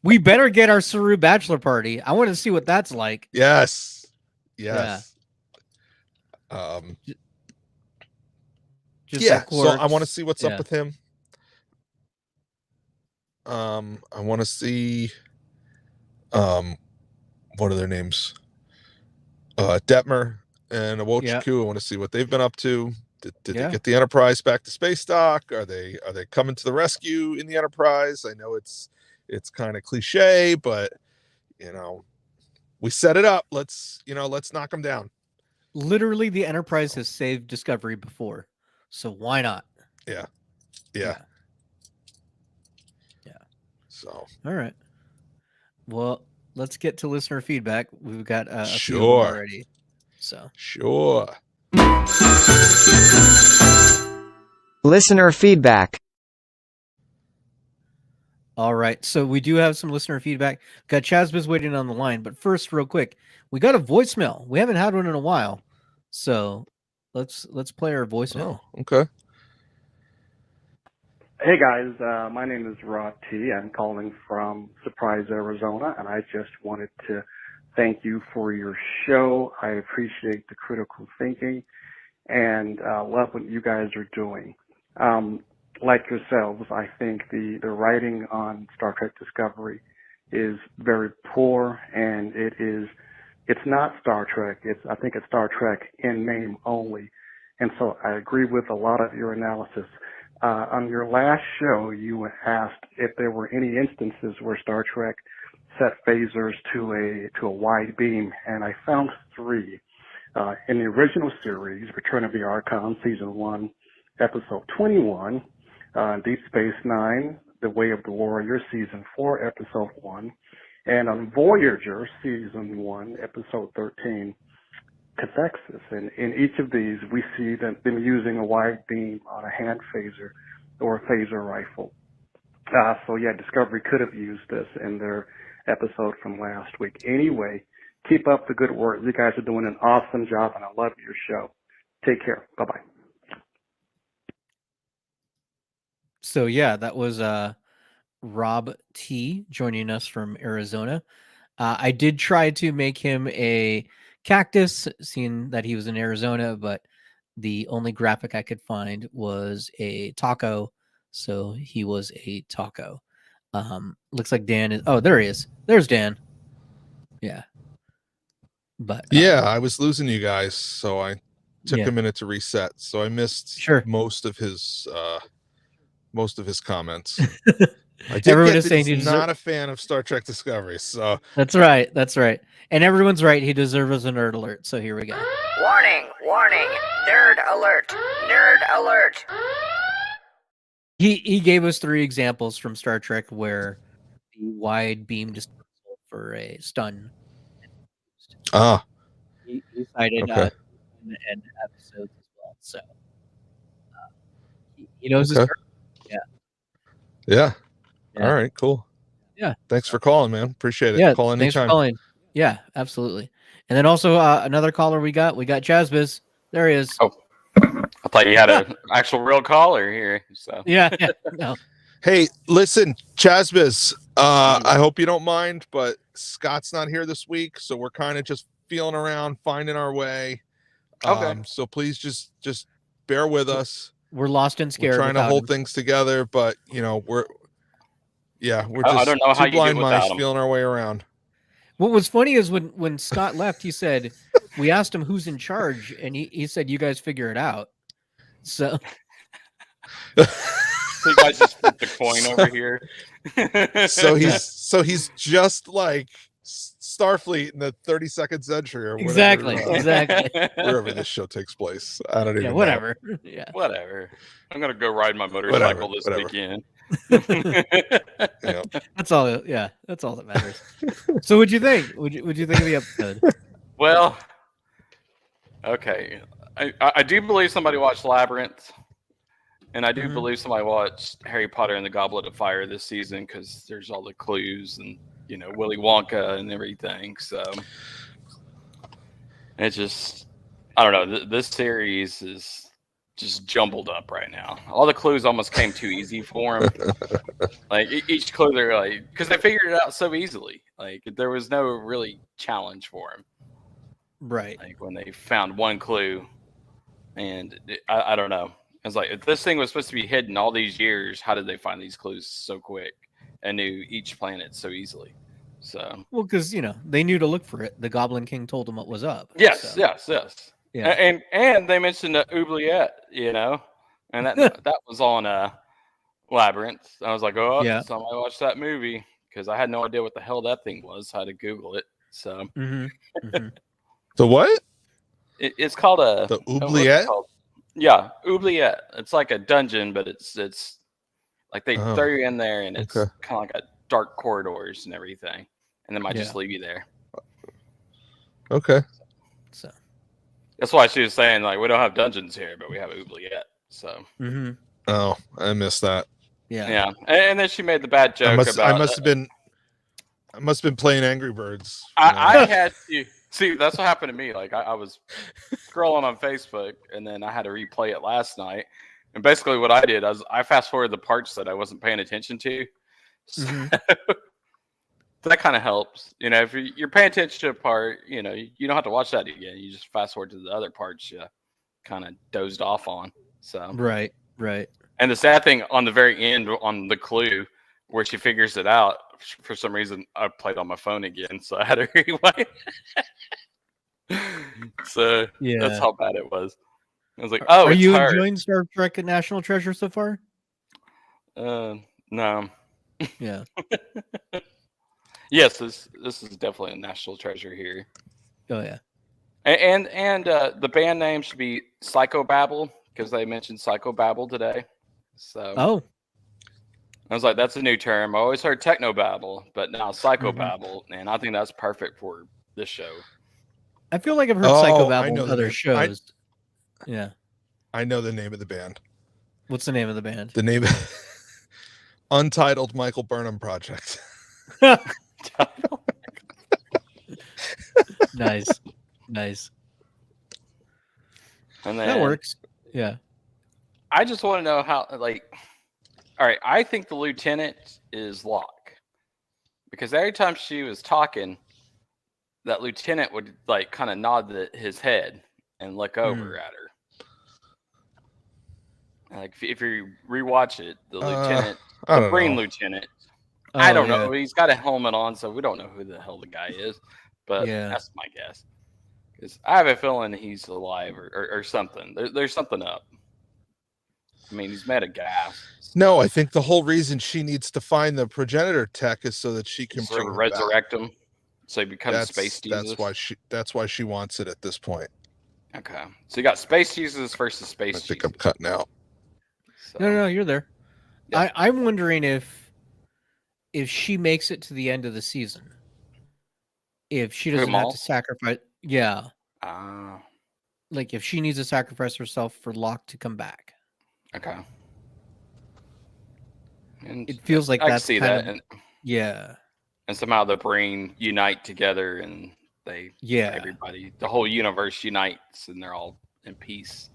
We better get our Saru bachelor party. I want to see what that's like. Yes. Yeah. Just Yeah. like So I want to Quark's. see what's up with him. I want to see what are their names? Detmer and Awochiku. I want to see what they've been up to. Did they get the Enterprise back to space dock? Are they coming to the rescue in the Enterprise? I know it's kind of cliche, but we set it up. Let's knock them down. Literally, the Enterprise has saved Discovery before, so why not? Yeah. So all right. Well, let's get to listener feedback. We've got a few of them already. So sure. Listener feedback. All right, so we do have some listener feedback. Got Chazbaz waiting on the line, but first, real quick, we got a voicemail. We haven't had one in a while, so let's play our voicemail. Oh, okay. Hey guys, my name is Rod T. I'm calling from Surprise, Arizona, and I just wanted to thank you for your show. I appreciate the critical thinking and love what you guys are doing. Like yourselves, I think the writing on Star Trek Discovery is very poor, and it's not Star Trek. I think it's Star Trek in name only. And so I agree with a lot of your analysis. On your last show, you asked if there were any instances where Star Trek set phasers to a wide beam, and I found 3. In the original series, Return of the Archon, Season 1, Episode 21, Deep Space Nine, The Way of the Warrior, Season 4, Episode 1, and on Voyager, Season 1, Episode 13, cathexis. And in each of these, we see them using a wide beam on a hand phaser or a phaser rifle. So yeah, Discovery could have used this in their episode from last week. Anyway, keep up the good work. You guys are doing an awesome job, and I love your show. Take care. Bye-bye. So yeah, that was Rob T joining us from Arizona. I did try to make him a cactus, seeing that he was in Arizona, but the only graphic I could find was a taco, so he was a taco. Looks like Dan is. Oh, there he is. There's Dan. Yeah. But yeah, I was losing you guys, so I took a minute to reset. So I missed most of his comments. I did Everyone get is that saying he's he's not a fan of Star Trek Discovery, so that's right. And everyone's right. He deserves a nerd alert. So here we go. Warning, nerd alert, nerd alert. He gave us 3 examples from Star Trek where the wide beam dispersal for a stun. He cited and episodes as well. So he knows his turn. Yeah. All right, cool. Yeah. Thanks for calling, man. Appreciate it. Yeah. Call anytime. Thanks for calling. Yeah, absolutely. And then also another caller we got Chazbaz. There he is. Oh, I thought you had an actual real caller here. So yeah. No. Hey, listen, Chazbaz, I hope you don't mind, but Scott's not here this week, so we're kind of just feeling around, finding our way. Okay. So please just bear with us. We're lost and scared. We're trying to hold things together, but we're just I don't know how you blind get without mice him. feeling our way around. What was funny is when Scott left, he said, we asked him who's in charge, and he said, you guys figure it out. So you guys just flip the coin over here. so he's just like Starfleet in the 32nd century or whatever. Exactly. Wherever this show takes place. I don't even know. Whatever. Yeah. Whatever. I'm gonna go ride my motorcycle this weekend. Yeah. That's all. Yeah, that's all that matters. So, what'd you think? Would you think of the episode? Well, okay. I do believe somebody watched Labyrinth, and I do believe somebody watched Harry Potter and the Goblet of Fire this season because there's all the clues and Willy Wonka and everything. So it's just I don't know. This series is just jumbled up right now. All the clues almost came too easy for him. Like each clue, they're like, because they figured it out so easily. Like there was no really challenge for him. Right. Like when they found one clue, and I don't know. It's like if this thing was supposed to be hidden all these years, how did they find these clues so quick and knew each planet so easily? So well, because they knew to look for it. The Goblin King told them what was up. Yes. Yeah. And they mentioned the oubliette, and that was on Labyrinths. I was like, oh, yeah. Somebody watched that movie because I had no idea what the hell that thing was. I had to Google it. So The what? It's called the oubliette. Yeah, oubliette. It's like a dungeon, but it's like they throw you in there, and it's kind of like a dark corridors and everything, and they might just leave you there. Okay. So that's why she was saying like we don't have dungeons here, but we have oubliette. So. Oh, I missed that. Yeah, and then she made the bad joke about. I must have been playing Angry Birds. I had to see. That's what happened to me. Like I was scrolling on Facebook, and then I had to replay it last night. And basically, what I did was I fast forwarded the parts that I wasn't paying attention to. So that kind of helps. If you're paying attention to a part, you don't have to watch that again. You just fast forward to the other parts you kind of dozed off on. So right. And the sad thing on the very end, on the clue where she figures it out, for some reason I played on my phone again, so I had to rewind. So that's how bad it was. I was like, "Oh, are you her. enjoying Star Trek and National Treasure so far?" No. Yeah. Yes, this is definitely a national treasure here. Oh yeah. And the band name should be Psychobabble because they mentioned Psychobabble today. So I was like, that's a new term. I always heard technobabble, but now psychobabble, and I think that's perfect for this show. I feel like I've heard psychobabble in other shows. Yeah. I know the name of the band. What's the name of the band? The name Untitled Michael Burnham Project. Nice. And then, that works. Yeah. I just want to know how, all right, I think the lieutenant is Locke. Because every time she was talking, that lieutenant would, kind of nod his head and look over at her. Like, if you rewatch it, the lieutenant, the Breen lieutenant, I don't know. He's got a helmet on, so we don't know who the hell the guy is. But that's my guess. Because I have a feeling he's alive or something. There's something up. I mean, he's made of gas. No, I think the whole reason she needs to find the progenitor tech is so that she can resurrect him, so he becomes Space Jesus. That's why she wants it at this point. Okay, so you got Space Jesus versus Space Jesus. I think I'm cutting out. So. No, you're there. Yeah. I'm wondering if she makes it to the end of the season, if she doesn't have to sacrifice. Yeah. Like if she needs to sacrifice herself for Locke to come back. Okay. And it feels like that's see that. And somehow the Breen unite together and everybody, the whole universe unites and they're all in peace.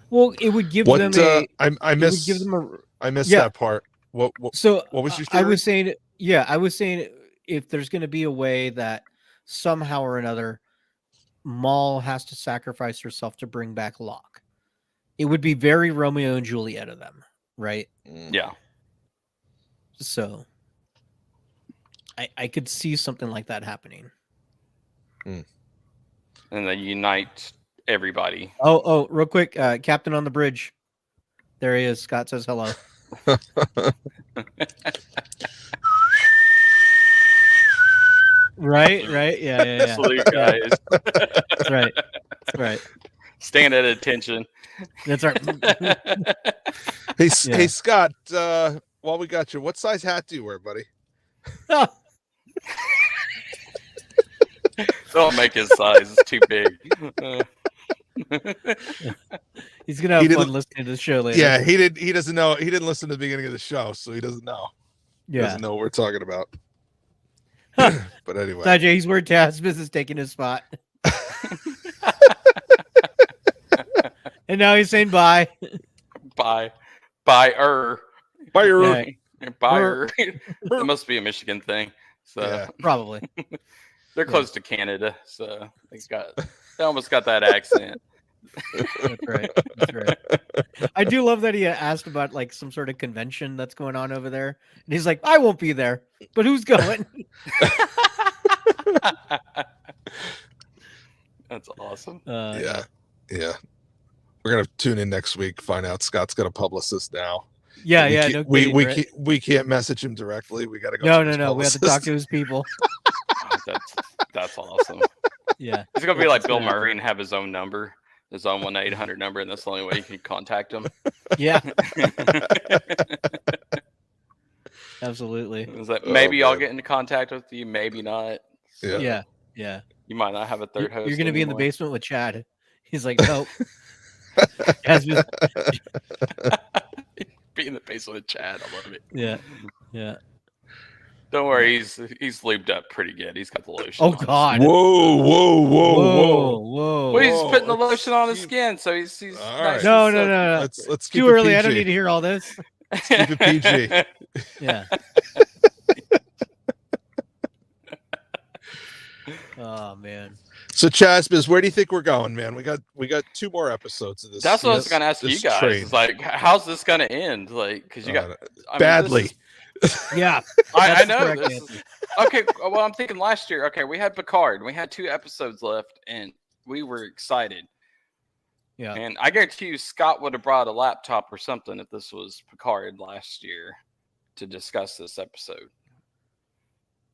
Well, it would give them I missed that part. What was your theory? I was saying if there's going to be a way that somehow or another Maul has to sacrifice herself to bring back Locke, it would be very Romeo and Juliet of them, right? Yeah. So I could see something like that happening. And they unite everybody. Oh, real quick, Captain on the bridge. There he is. Scott says hello. Right? Yeah. Salute, guys. That's right. Stand at attention. That's right. Hey, Scott, while we got you, what size hat do you wear, buddy? Don't make his size. It's too big. He's gonna have fun listening to the show later. Yeah, he doesn't know. He didn't listen to the beginning of the show, so he doesn't know. He doesn't know what we're talking about. But anyway, Sajay, he's wearing Taz's business taking his spot. And now he's saying bye. Buyer. Buyer. Yeah, Buyer. That must be a Michigan thing. So Yeah. probably. they're close to Canada, so they almost got that accent. That's right. That's right. I do love that he asked about like some sort of convention that's going on over there, and he's like, "I won't be there, but who's going?" That's awesome. Yeah. We're gonna tune in next week. Find out Scott's got a publicist now. Yeah, We yeah. can't- No, we kidding, we right? we can't message him directly. We got to go. No, through no, his no. We have to publicist. talk to his people. Oh, that's awesome. Yeah, He's gonna be like Bill gonna happen. Murray and have his own number, his own 1-800 number, and that's the only way you can contact him. yeah. Absolutely. It's like maybe I'll man. get into contact with you, maybe not. Yeah. Yeah, yeah. You might not have a third host. You're gonna be in the anymore. basement with Chad. He's like, nope. Jasmine- Be in the basement with Chad. I love it. yeah, yeah. Don't worry, he's lubed up pretty good. He's got the lotion. Oh on. God. Whoa, whoa, whoa, Whoa, whoa! whoa. Well, he's Whoa, putting the let's lotion on his keep- skin, so he's All nice right. No, and no, silky. no, no. Let's keep Too it early. I don't PG. need to hear all this. Keep it PG. Yeah. Oh man. So Chasbiz, where do you think we're going, man? We got 2 more episodes of this. That's what I was this- going to ask you this guys. train. It's like, how's this going to end? Like, because you got I mean, badly. this is- Yeah. I That's know. correct, This is, okay. Well, I'm thinking last year. Okay, we had Picard. We had 2 episodes left, and we were excited. Yeah. And I guarantee you, Scott would have brought a laptop or something if this was Picard last year to discuss this episode.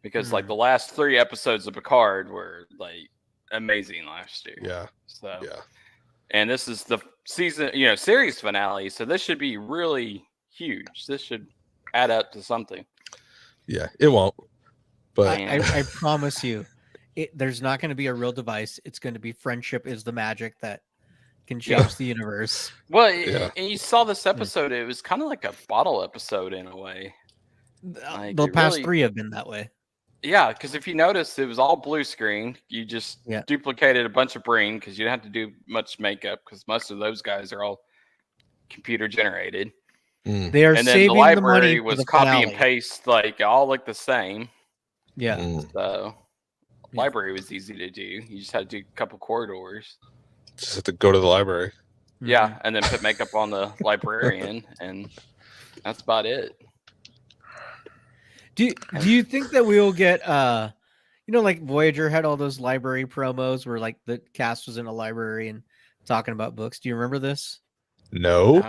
Because like the last 3 episodes of Picard were like amazing last year. Yeah. So Yeah. and this is the season, series finale. So this should be really huge. This should add up to something. Yeah. It won't. But I promise you, there's not going to be a real device. It's going to be friendship is the magic that can change the universe. Well, Yeah. and you saw this episode. It was kind of like a bottle episode in a way. Like, The it past really- 3 have been that way. Yeah, because if you notice, it was all blue screen. You just duplicated a bunch of Breen because you didn't have to do much makeup because most of those guys are all computer generated. They are And then saving the library money for was the copy finale. and paste, like all look the same. Yeah. So library was easy to do. You just had to do a couple corridors. just have to go to the library. Yeah, and then put makeup on the librarian, and that's about it. Do you think that we will get like Voyager had all those library promos where like the cast was in a library and talking about books? Do you remember this? No.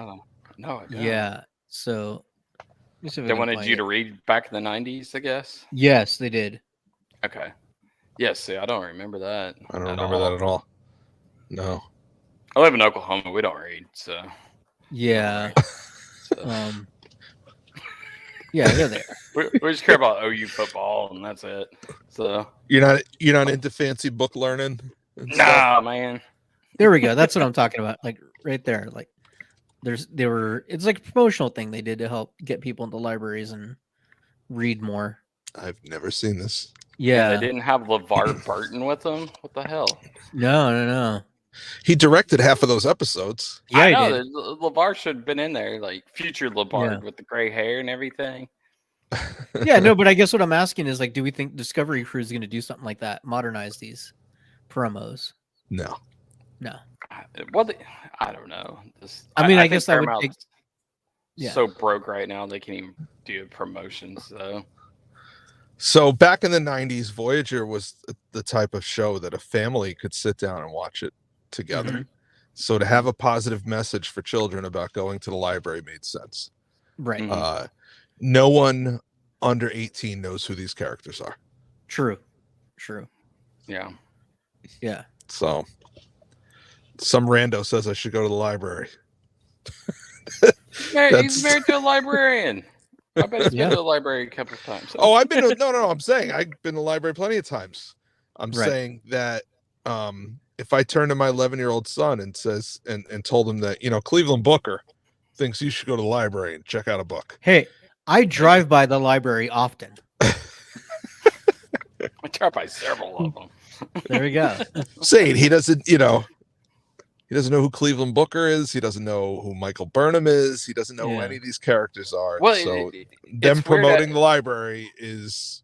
No, I don't. Yeah. So They wanted you to read back in the 90s, I guess. Yes, they did. Okay. Yes, see, I don't remember that. I don't remember that at all. No. I live in Oklahoma. We don't read, so. Yeah. So. Yeah, they're there. We just care about OU football, and that's it. So. You're not into fancy book learning? and stuff? Nah, man. There we go. That's what I'm talking about. Like right there. Like it's like a promotional thing they did to help get people into libraries and read more. I've never seen this. Yeah. They didn't have LeVar Burton with them? What the hell? No. He directed half of those episodes. Yeah, I he know. did. LeVar should have been in there, like future LeVar with the gray hair and everything. Yeah, no, but I guess what I'm asking is like, do we think Discovery Crew is going to do something like that, modernize these promos? No. Well, I don't know. I think guess that would Paramount's take. so broke right now they can't even do promotions. So back in the 90s, Voyager was the type of show that a family could sit down and watch it together. Mm-hmm. So to have a positive message for children about going to the library made sense. Right. No one under 18 knows who these characters are. True. Yeah. So some rando says I should go to the library. He's married to a librarian. I bet he's been to the library a couple of times. Oh, I've been to, no. I'm saying I've been to the library plenty of times. I'm Right. saying that if I turn to my 11-year-old son and says and told him that Cleveland Booker thinks you should go to the library and check out a book. Hey, I drive by the library often. I drive by several of them. There we go. Saying he doesn't, He doesn't know who Cleveland Booker is. He doesn't know who Michael Burnham is. He doesn't know who Yeah. any of these characters are. Well, so it's them weird promoting that- the library is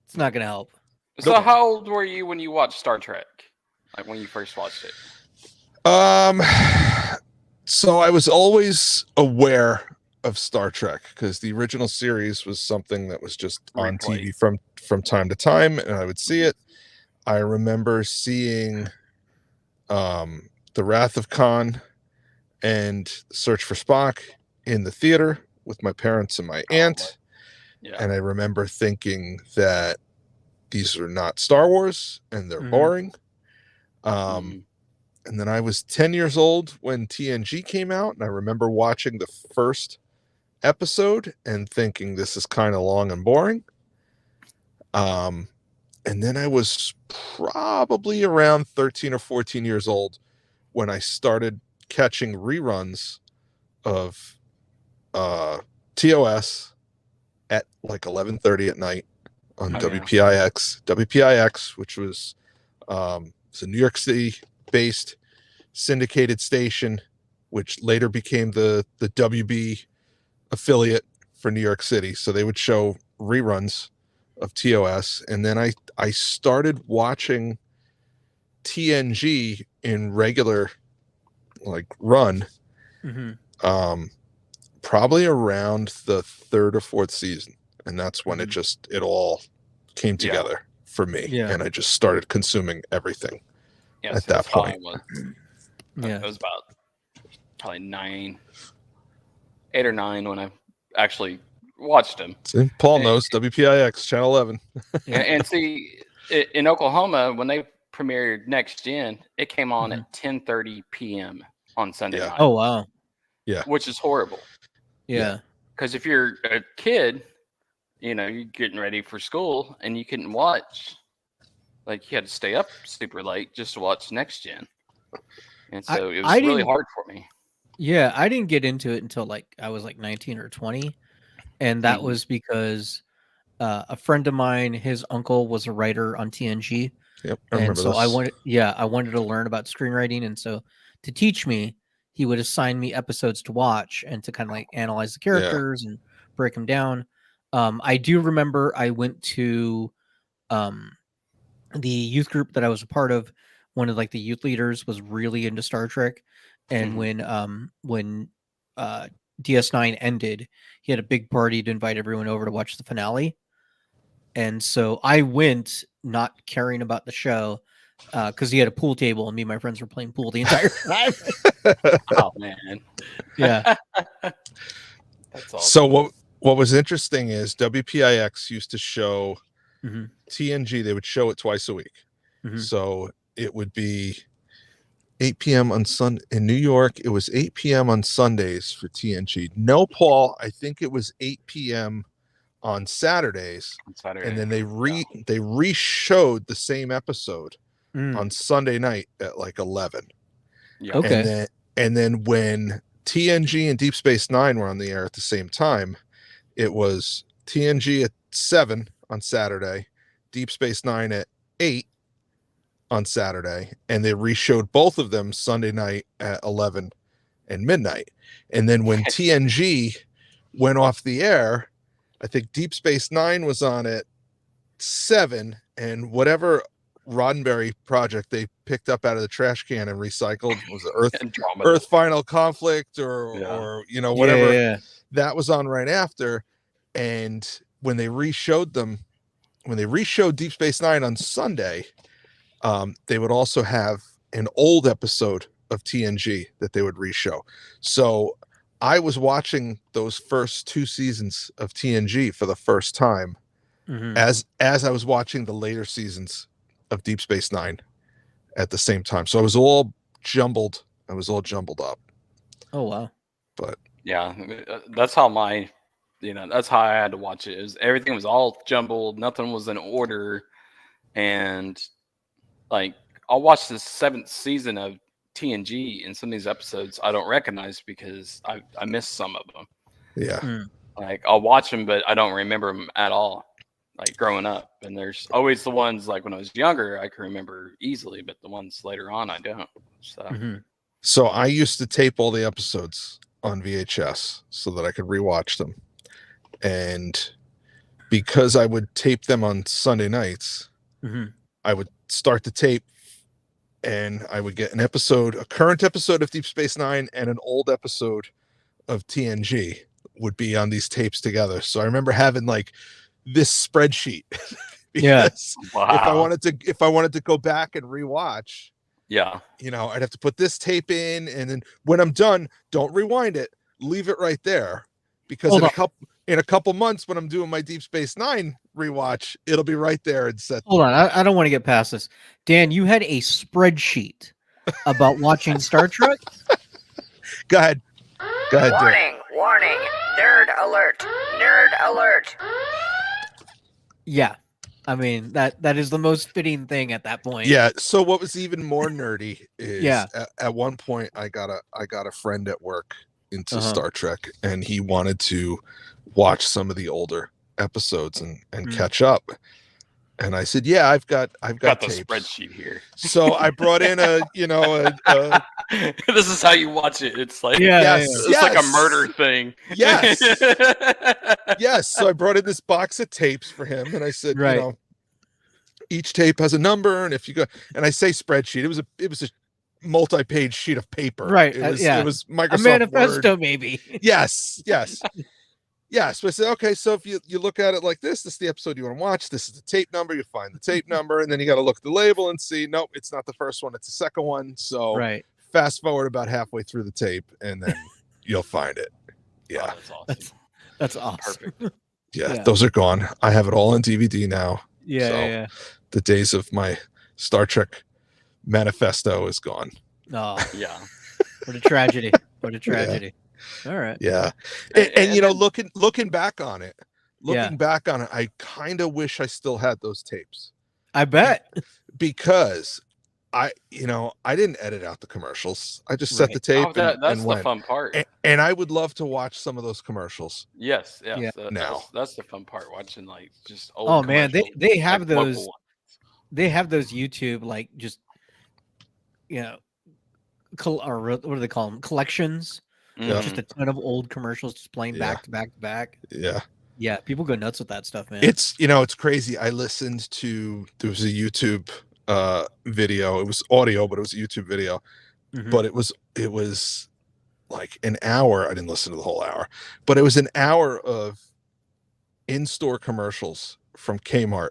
It's not gonna help. So Nope. how old were you when you watched Star Trek? Like when you first watched it? So I was always aware of Star Trek because the original series was something that was just on TV from time to time, and I would see it. I remember seeing The Wrath of Khan and Search for Spock in the theater with my parents and my aunt. Yeah. And I remember thinking that these are not Star Wars and they're boring. And then I was 10 years old when TNG came out, and I remember watching the first episode and thinking this is kind of long and boring. And then I was probably around 13 or 14 years old when I started catching reruns of TOS at like 11:30 at night on WPIX, which was it's a New York City based syndicated station, which later became the WB affiliate for New York City. So they would show reruns of TOS, and then I started watching TNG in regular like run probably around the third or fourth season, and that's when it all came together for me, and I just started consuming everything at that point. It was about probably 8 or 9 when I actually watched them. See, Paul knows WPIX channel 11. And see, in Oklahoma, when they premiered Next Gen, it came on at 10:30 p.m. on Sunday night. Oh wow. Yeah. Which is horrible. Yeah. Because if you're a kid, you know, you're getting ready for school and you couldn't watch. Like, you had to stay up super late just to watch Next Gen. And so it was really hard for me. Yeah, I didn't get into it until like I was like 19 or 20. And that was because a friend of mine, his uncle was a writer on TNG. Yep, I remember so this. I wanted to learn about screenwriting. And so to teach me, he would assign me episodes to watch and to kind of like analyze the characters and break them down. I do remember I went to the youth group that I was a part of. One of like the youth leaders was really into Star Trek. And when DS9 ended, he had a big party to invite everyone over to watch the finale. And so I went not caring about the show because he had a pool table and me and my friends were playing pool the entire time. Oh man. Yeah. That's awesome. So what was interesting is WPIX used to show TNG. They would show it twice a week. So it would be 8 p.m. on Sunday in New York. It was 8 p.m. on Sundays for TNG. No, Paul, I think it was 8 p.m. on Saturdays. And then they re-showed the same episode on Sunday night at like 11. Yeah. Okay. And then when TNG and Deep Space Nine were on the air at the same time, it was TNG at 7 on Saturday, Deep Space Nine at 8 on Saturday, and they re-showed both of them Sunday night at 11 and midnight. And then when TNG went off the air, I think Deep Space Nine was on at 7, and whatever Roddenberry project they picked up out of the trash can and recycled was the Earth Final Conflict or you know, whatever that was on right after. And when they re-showed Deep Space Nine on Sunday, they would also have an old episode of TNG that they would re-show. So I was watching those first 2 seasons of TNG for the first time as I was watching the later seasons of Deep Space Nine at the same time. So I was all jumbled. Up. Oh wow. But yeah, that's how that's how I had to watch it. Everything was all jumbled. Nothing was in order. And like, I'll watch the 7th season of TNG, and some of these episodes I don't recognize because I missed some of them. Yeah. Like, I'll watch them, but I don't remember them at all. like growing up. And there's always the ones like when I was younger, I can remember easily, but the ones later on, I don't. So, So I used to tape all the episodes on VHS so that I could rewatch them. And because I would tape them on Sunday nights, I would start the tape and I would get a current episode of Deep Space Nine and an old episode of TNG would be on these tapes together. So I remember having like this spreadsheet. Because if I wanted to go back and rewatch, I'd have to put this tape in, and then when I'm done, don't rewind it, leave it right there, because in a couple months when I'm doing my Deep Space Nine rewatch, it'll be right there and set. Hold on, I don't want to get past this. Dan, you had a spreadsheet about watching Star Trek? Go ahead. Warning, warning, nerd alert, nerd alert. Yeah. I mean, that is the most fitting thing at that point. Yeah. So what was even more nerdy is at one point I got a friend at work into Star Trek, and he wanted to watch some of the older episos and catch up. And I said, "Yeah, I've got the tapes. spreadsheet here." So I brought in a this is how you watch it. It's like it's like a murder thing. Yes. Yes. So I brought in this box of tapes for him, and I said, each tape has a number, and if you go, and I say spreadsheet, it was a multi-page sheet of paper. Right. It was Microsoft a manifesto, Word. maybe. Yes. Yeah, so I said, okay, so if you look at it like this is the episode you want to watch. This is the tape number. You find the tape number, and then you got to look at the label and see, nope, it's not the first one, it's the second one. So fast forward about halfway through the tape, and then you'll find it. Yeah, oh, that's awesome. That's awesome. Perfect. Yeah, those are gone. I have it all on DVD now. Yeah. The days of my Star Trek manifesto is gone. Oh, yeah. What a tragedy. What a tragedy. All right. Yeah. And you know, looking back on it, I kind of wish I still had those tapes. I bet. Because I didn't edit out the commercials. I just set the tape that's and the went. fun part. And I would love to watch some of those commercials. Yes. Yeah. That's the fun part, watching like just old. Oh man, they have like those. They have those YouTube like just or what do they call them? Collections. Just a ton of old commercials just playing back to back to back. Yeah, people go nuts with that stuff, man. It's it's crazy. I listened to, there was a YouTube video. It was audio, but it was a YouTube video. But it was like an hour. I didn't listen to the whole hour, but it was an hour of in-store commercials from Kmart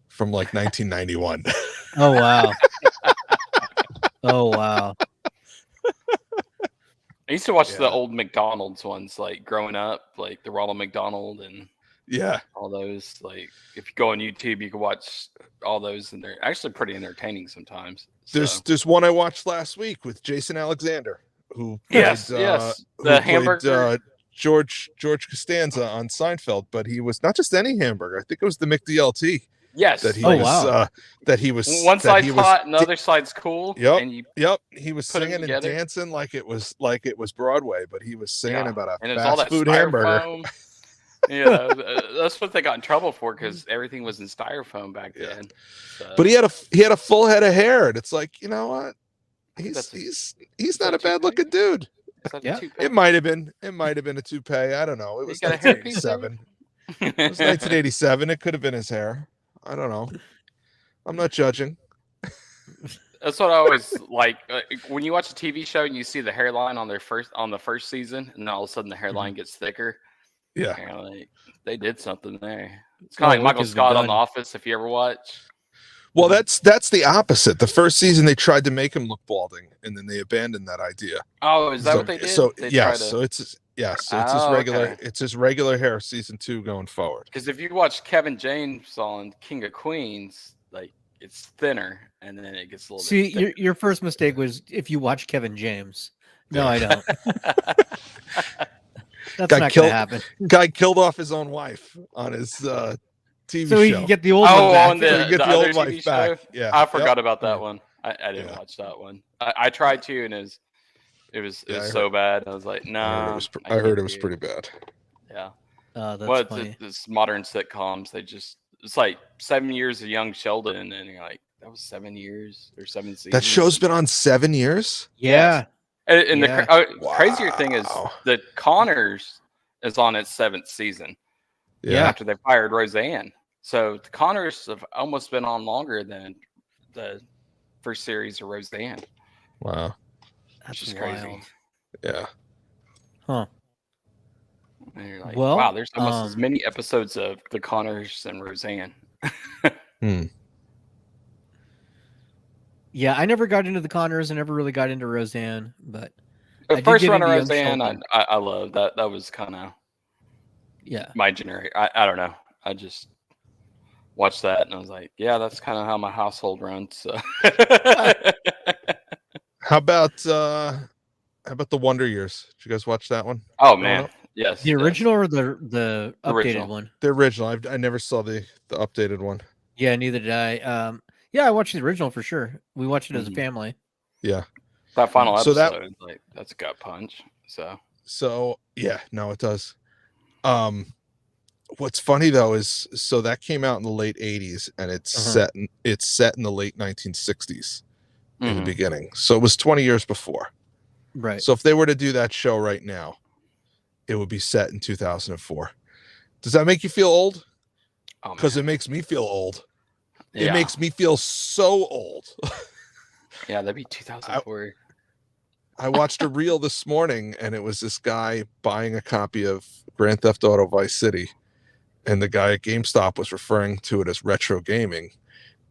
from like 1991. Oh wow. Oh wow. I used to watch the old McDonald's ones, like growing up, like the Ronald McDonald and all those. Like if you go on YouTube, you can watch all those, and they're actually pretty entertaining sometimes. There's one I watched last week with Jason Alexander, who the hamburger. George Costanza on Seinfeld, but he was not just any hamburger. I think it was the McDLT. Yes. That he was. That he was. One side's hot, and the other side's cool. Yep. And he was singing and dancing like it was Broadway, but he was singing about a and fast food hamburger. That's what they got in trouble for, because everything was in styrofoam back then. So. But he had a full head of hair, and it's like, you know what? He's not a bad looking dude. It might have been a toupee. I don't know. It was 1987. It was 1987. It could have been his hair. I don't know. I'm not judging. That's what I always like when you watch a TV show and you see the hairline on the first season, and all of a sudden the hairline gets thicker. Yeah, like, they did something there. It's kind of like Michael Scott on The Office, if you ever watch. Well, that's the opposite. The first season they tried to make him look balding, and then they abandoned that idea. Oh, is that what they did? So it's his regular hair. Season 2 going forward. Because if you watch Kevin James on King of Queens, like it's thinner, and then it gets a little. See, bit thicker. your first mistake was if you watch Kevin James. No, I don't. That's not going to happen. Guy killed off his own wife on his TV show. So he can get the old one back. The old other wife TV back. show? Yeah, I forgot about that one. I didn't watch that one. I tried to, and it was so bad. I was like, nah. I heard it was pretty bad. Yeah. That's funny. This modern sitcoms, they just it's like 7 years of young Sheldon, and you're like, that was 7 years or 7 seasons. That show's been on 7 years. Yeah. And Yeah. the crazier thing is Wow. that Connors is on its 7th season. Yeah. After they fired Roseanne, so the Connors have almost been on longer than the first series of Roseanne. Wow. Which is wild. crazy. Yeah. Huh. And you're like, Well, wow, there's almost as many episodes of the Connors and Roseanne. Yeah, I never got into the Connors. I never really got into Roseanne, but The I did first get run of into Young Roseanne, Sheldon. I loved that. That was kind of my generic. I don't know. I just watched that and I was like, yeah, that's kind of how my household runs. So. How about the Wonder Years? Did you guys watch that one? Oh man, yes. The original or the updated original. one? The original. I never saw the updated one. Yeah, neither did I. Yeah, I watched the original for sure. We watched it as a family. Yeah. That final So episode, like that's a gut punch. So yeah, no, it does. What's funny though is that came out in the late 80s and it's set in the late 1960s in the beginning. So it was 20 years before. Right. So if they were to do that show right now, it would be set in 2004. Does that make you feel old? Because it makes me feel old. It makes me feel so old. Yeah, that'd be 2004. I watched a reel this morning and it was this guy buying a copy of Grand Theft Auto Vice City. And the guy at GameStop was referring to it as retro gaming.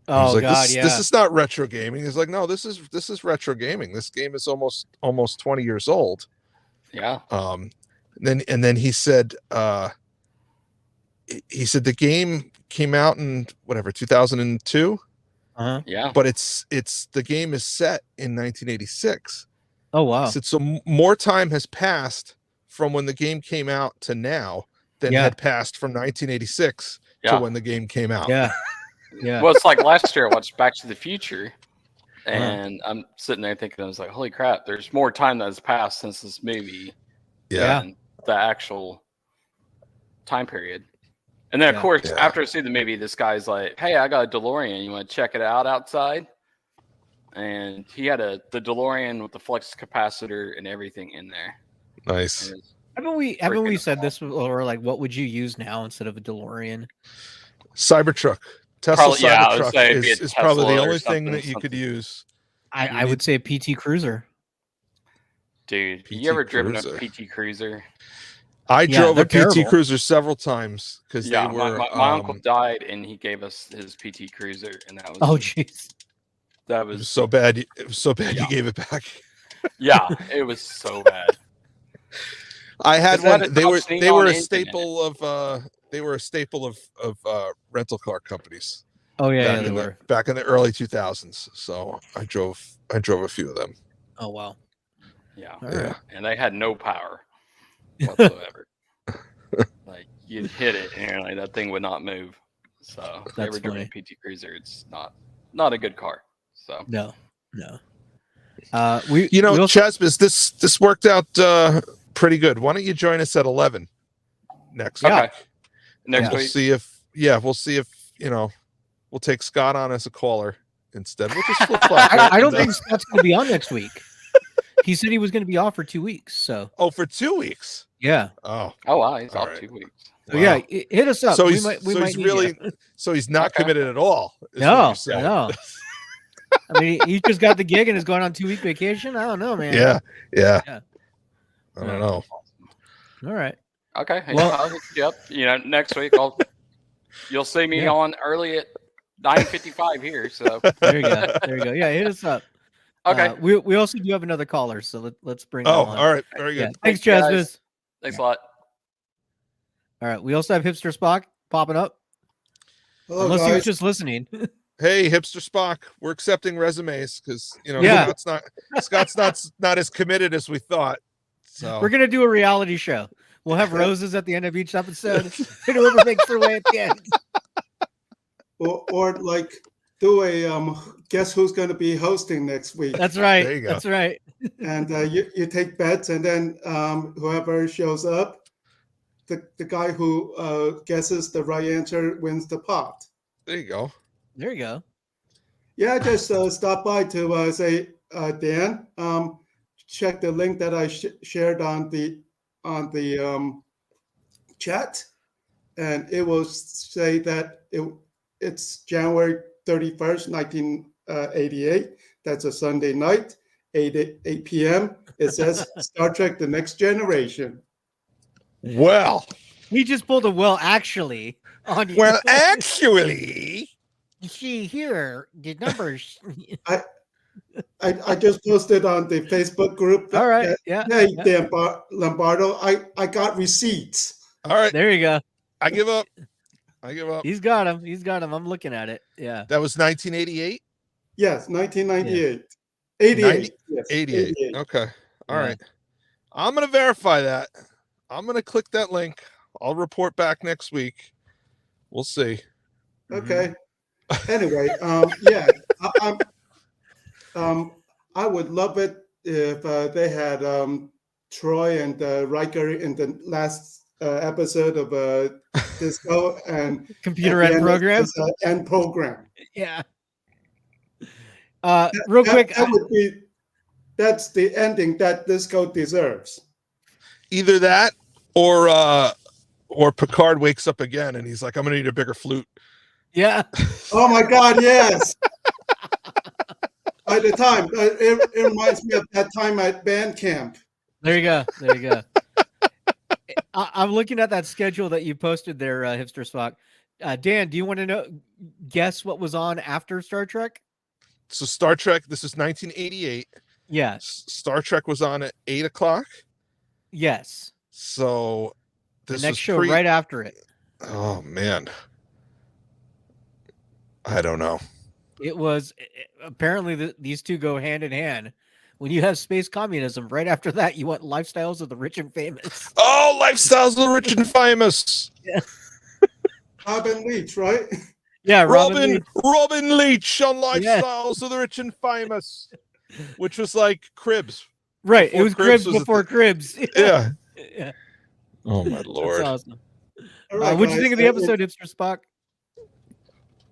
Oh like, God, this is not retro gaming. He's like, no, this is retro gaming. This game is almost 20 years old. Yeah. Then he said the game came out in 2002. Yeah. But the game is set in 1986. Oh wow. He said, so more time has passed from when the game came out to now than had passed from 1986 to when the game came out. Yeah. Yeah. Well, it's like last year I watched Back to the Future and I'm sitting there thinking, I was like, holy crap, there's more time that has passed since this movie than the actual time period. And then, of course, after I see the movie, this guy's like, hey, I got a DeLorean. You want to check it out outside? And he had the DeLorean with the flux capacitor and everything in there. Nice. Haven't we said this, or like, what would you use now instead of a DeLorean? Cybertruck. Tesla Cybertruck is probably the only thing that you could use. I would say a PT Cruiser. Dude, you ever driven a PT Cruiser? I drove a PT Cruiser several times because they were. My uncle died, and he gave us his PT Cruiser, and that was. Oh, jeez. That was so bad. It was so bad you gave it back. Yeah, it was so bad. I had one. They were a staple of. They were a staple of rental car companies. Oh yeah, they were back in the early 2000s. So I drove a few of them. Oh wow. Yeah. Right. And they had no power whatsoever. Like you'd hit it and like that thing would not move. So if you ever driven a PT Cruiser, it's not a good car. So no. Chesbis, this worked out pretty good. Why don't you join us at 11 next week? Okay. Next week. We'll see if we'll take Scott on as a caller instead. We'll just flip flop. I don't think Scott's going to be on next week. He said he was going to be off for 2 weeks. So. Oh, for 2 weeks. Yeah. Oh wow, he's off 2 weeks. So yeah, hit us up. So we might need you. So he's not committed at all. No. I mean, he just got the gig and is going on 2-week vacation. I don't know, man. Yeah. I don't know. All right. Okay. Well, I'll hit you up. Next week you'll see me on early at 9:55 here. So there you go. Yeah, hit us up. Okay. We also do have another caller, so let's bring. Oh, on. all right. Very good. Yeah. Thanks, Chesbis. Thanks a lot. All right. We also have Hipster Spock popping up. Hello, Unless guys. he was just listening. Hey, Hipster Spock, we're accepting resumes because Scott's not as committed as we thought. So we're gonna do a reality show. We'll have roses at the end of each episode. Whoever makes their way at the end. Or like do a guess who's going to be hosting next week. That's right. There you go. That's right. And you take bets, and then whoever shows up the guy who guesses the right answer wins the pot. There you go. There you go. Yeah, I just stopped by to say, Dan, check the link that I shared on the chat, and it will say that it's January 31st, 1988. That's a Sunday night, 8 p.m. It says Star Trek: The Next Generation. Well, He just pulled a actually on you. well, actually, You see here, the numbers. I just posted on the Facebook group. All right. Yeah. Hey, Dan Lombardo, I got receipts. all right. There you go. I give up. I give up. He's got him. He's got him. I'm looking at it. Yeah. That was 1988. Yes, 1998. 88. Yes, 88. Okay. All Yeah. right. I'm going to verify that. I'm going to click that link. I'll report back next week. We'll see. Okay. Anyway, yeah, I would love it if they had Troy and Riker in the last episode of Disco and Computer at the end end of program. this, end program. Yeah. Real quick. That's the ending that Disco deserves. Either that or Picard wakes up again and he's like, I'm going to need a bigger flute. Yeah. Oh my God, yes. By the time, it reminds me of that time at band camp. There you go. There you go. I'm looking at that schedule that you posted there, Hipster Spock. Dan, do you want to guess what was on after Star Trek? So Star Trek, this is 1988. Yes. Star Trek was on at 8 o'clock. Yes. So this the next was show right after it. Oh man. I don't know. It was apparently these two go hand in hand. When you have space communism, right after that, you want Lifestyles of the Rich and Famous. Oh, Lifestyles of the Rich and Famous. Yeah. Robin Leach, right? Yeah, Robin Leach. on Lifestyles of the Rich and Famous, which was like Cribs. Right, Before it was Cribs was a before thing. Cribs. Yeah. Yeah. Oh my Lord. That's awesome. All right, What'd you guys, think of the episode, Hipster Spock?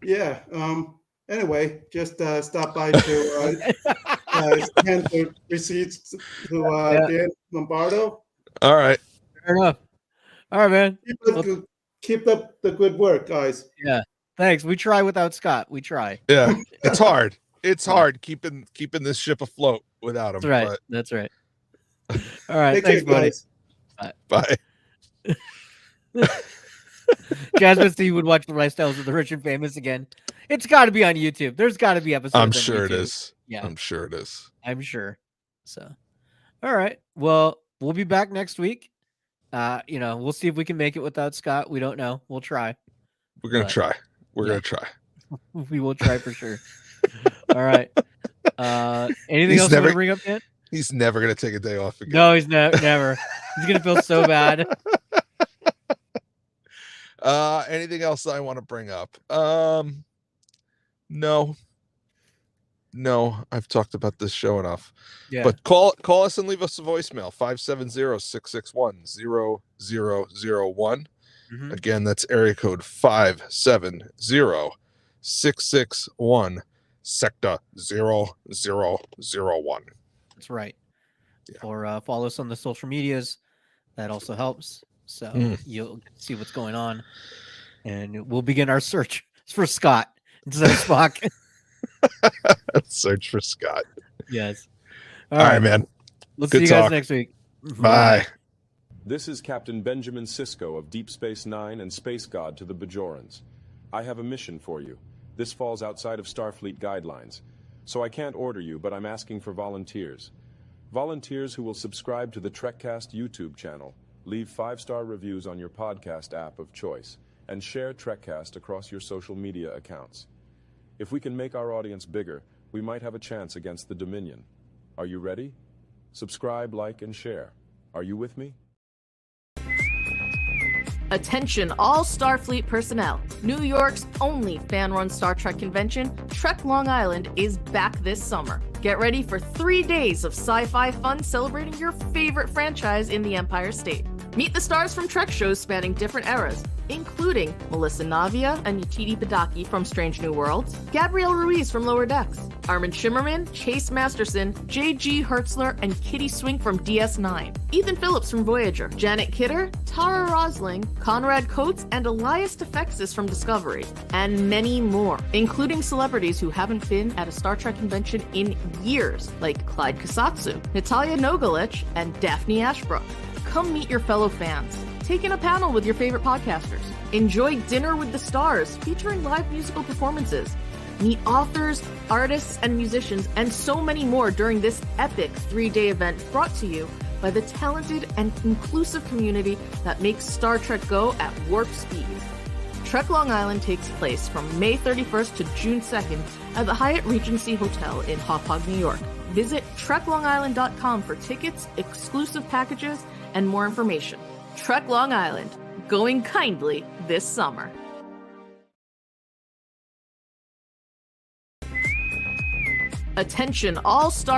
Yeah. Anyway, just stop by to hand the receipts to Dan Lombardo. All right. Fair enough. All right, man. Keep up the good work, guys. Yeah. Thanks. We try without Scott. We try. Yeah. It's hard. It's hard keeping this ship afloat without him. That's right. But... That's right. All right. Take Thanks, care, buddy. guys. Bye. Jasmine Steve would watch the Lifestyles of the Rich and Famous again. It's got to be on YouTube. There's got to be episodes. I'm on sure it YouTube. is. Yeah. I'm sure it is. I'm sure. So, all right. Well, we'll be back next week. We'll see if we can make it without Scott. We don't know. We'll try. We're gonna try. We're gonna try. We will try for sure. All right. Anything else you want to bring up, Dan? He's never gonna take a day off again. No, he's never. He's gonna feel so bad. Anything else I want to bring up? No, I've talked about this show enough. Yeah. But call us and leave us a voicemail, 570-661-0001. Mhm. Again, that's area code 570-661 sector 0001. That's right. Yeah. Or follow us on the social medias. That also helps. So you'll see what's going on. And we'll begin our search for Scott instead of Spock. Search for Scott. Yes. All right, man. We'll Good see you guys talk. next week. Bye. This is Captain Benjamin Sisko of Deep Space Nine and Space God to the Bajorans. I have a mission for you. This falls outside of Starfleet guidelines, so I can't order you, but I'm asking for volunteers. Volunteers who will subscribe to the Trekcast YouTube channel, leave 5-star reviews on your podcast app of choice, and share Trekcast across your social media accounts. If we can make our audience bigger, we might have a chance against the Dominion. Are you ready? Subscribe, like, and share. Are you with me? Attention all Starfleet personnel. New York's only fan-run Star Trek convention, Trek Long Island, is back this summer. Get ready for 3 days of sci-fi fun celebrating your favorite franchise in the Empire State. Meet the stars from Trek shows spanning different eras, including Melissa Navia and Yachidi Padaki from Strange New Worlds, Gabrielle Ruiz from Lower Decks, Armin Shimmerman, Chase Masterson, J.G. Hertzler, and Kitty Swink from DS9, Ethan Phillips from Voyager, Janet Kidder, Tara Rosling, Conrad Coates, and Elias Defexis from Discovery, and many more, including celebrities who haven't been at a Star Trek convention in years, like Clyde Kasatsu, Natalia Nogalich, and Daphne Ashbrook. Come meet your fellow fans. Take in a panel with your favorite podcasters. Enjoy Dinner with the Stars, featuring live musical performances. Meet authors, artists, and musicians, and so many more during this epic 3-day event brought to you by the talented and inclusive community that makes Star Trek go at warp speed. Trek Long Island takes place from May 31st to June 2nd at the Hyatt Regency Hotel in Hauppauge, New York. Visit treklongisland.com for tickets, exclusive packages, and more information. Trek Long Island, going kindly this summer. Attention all Star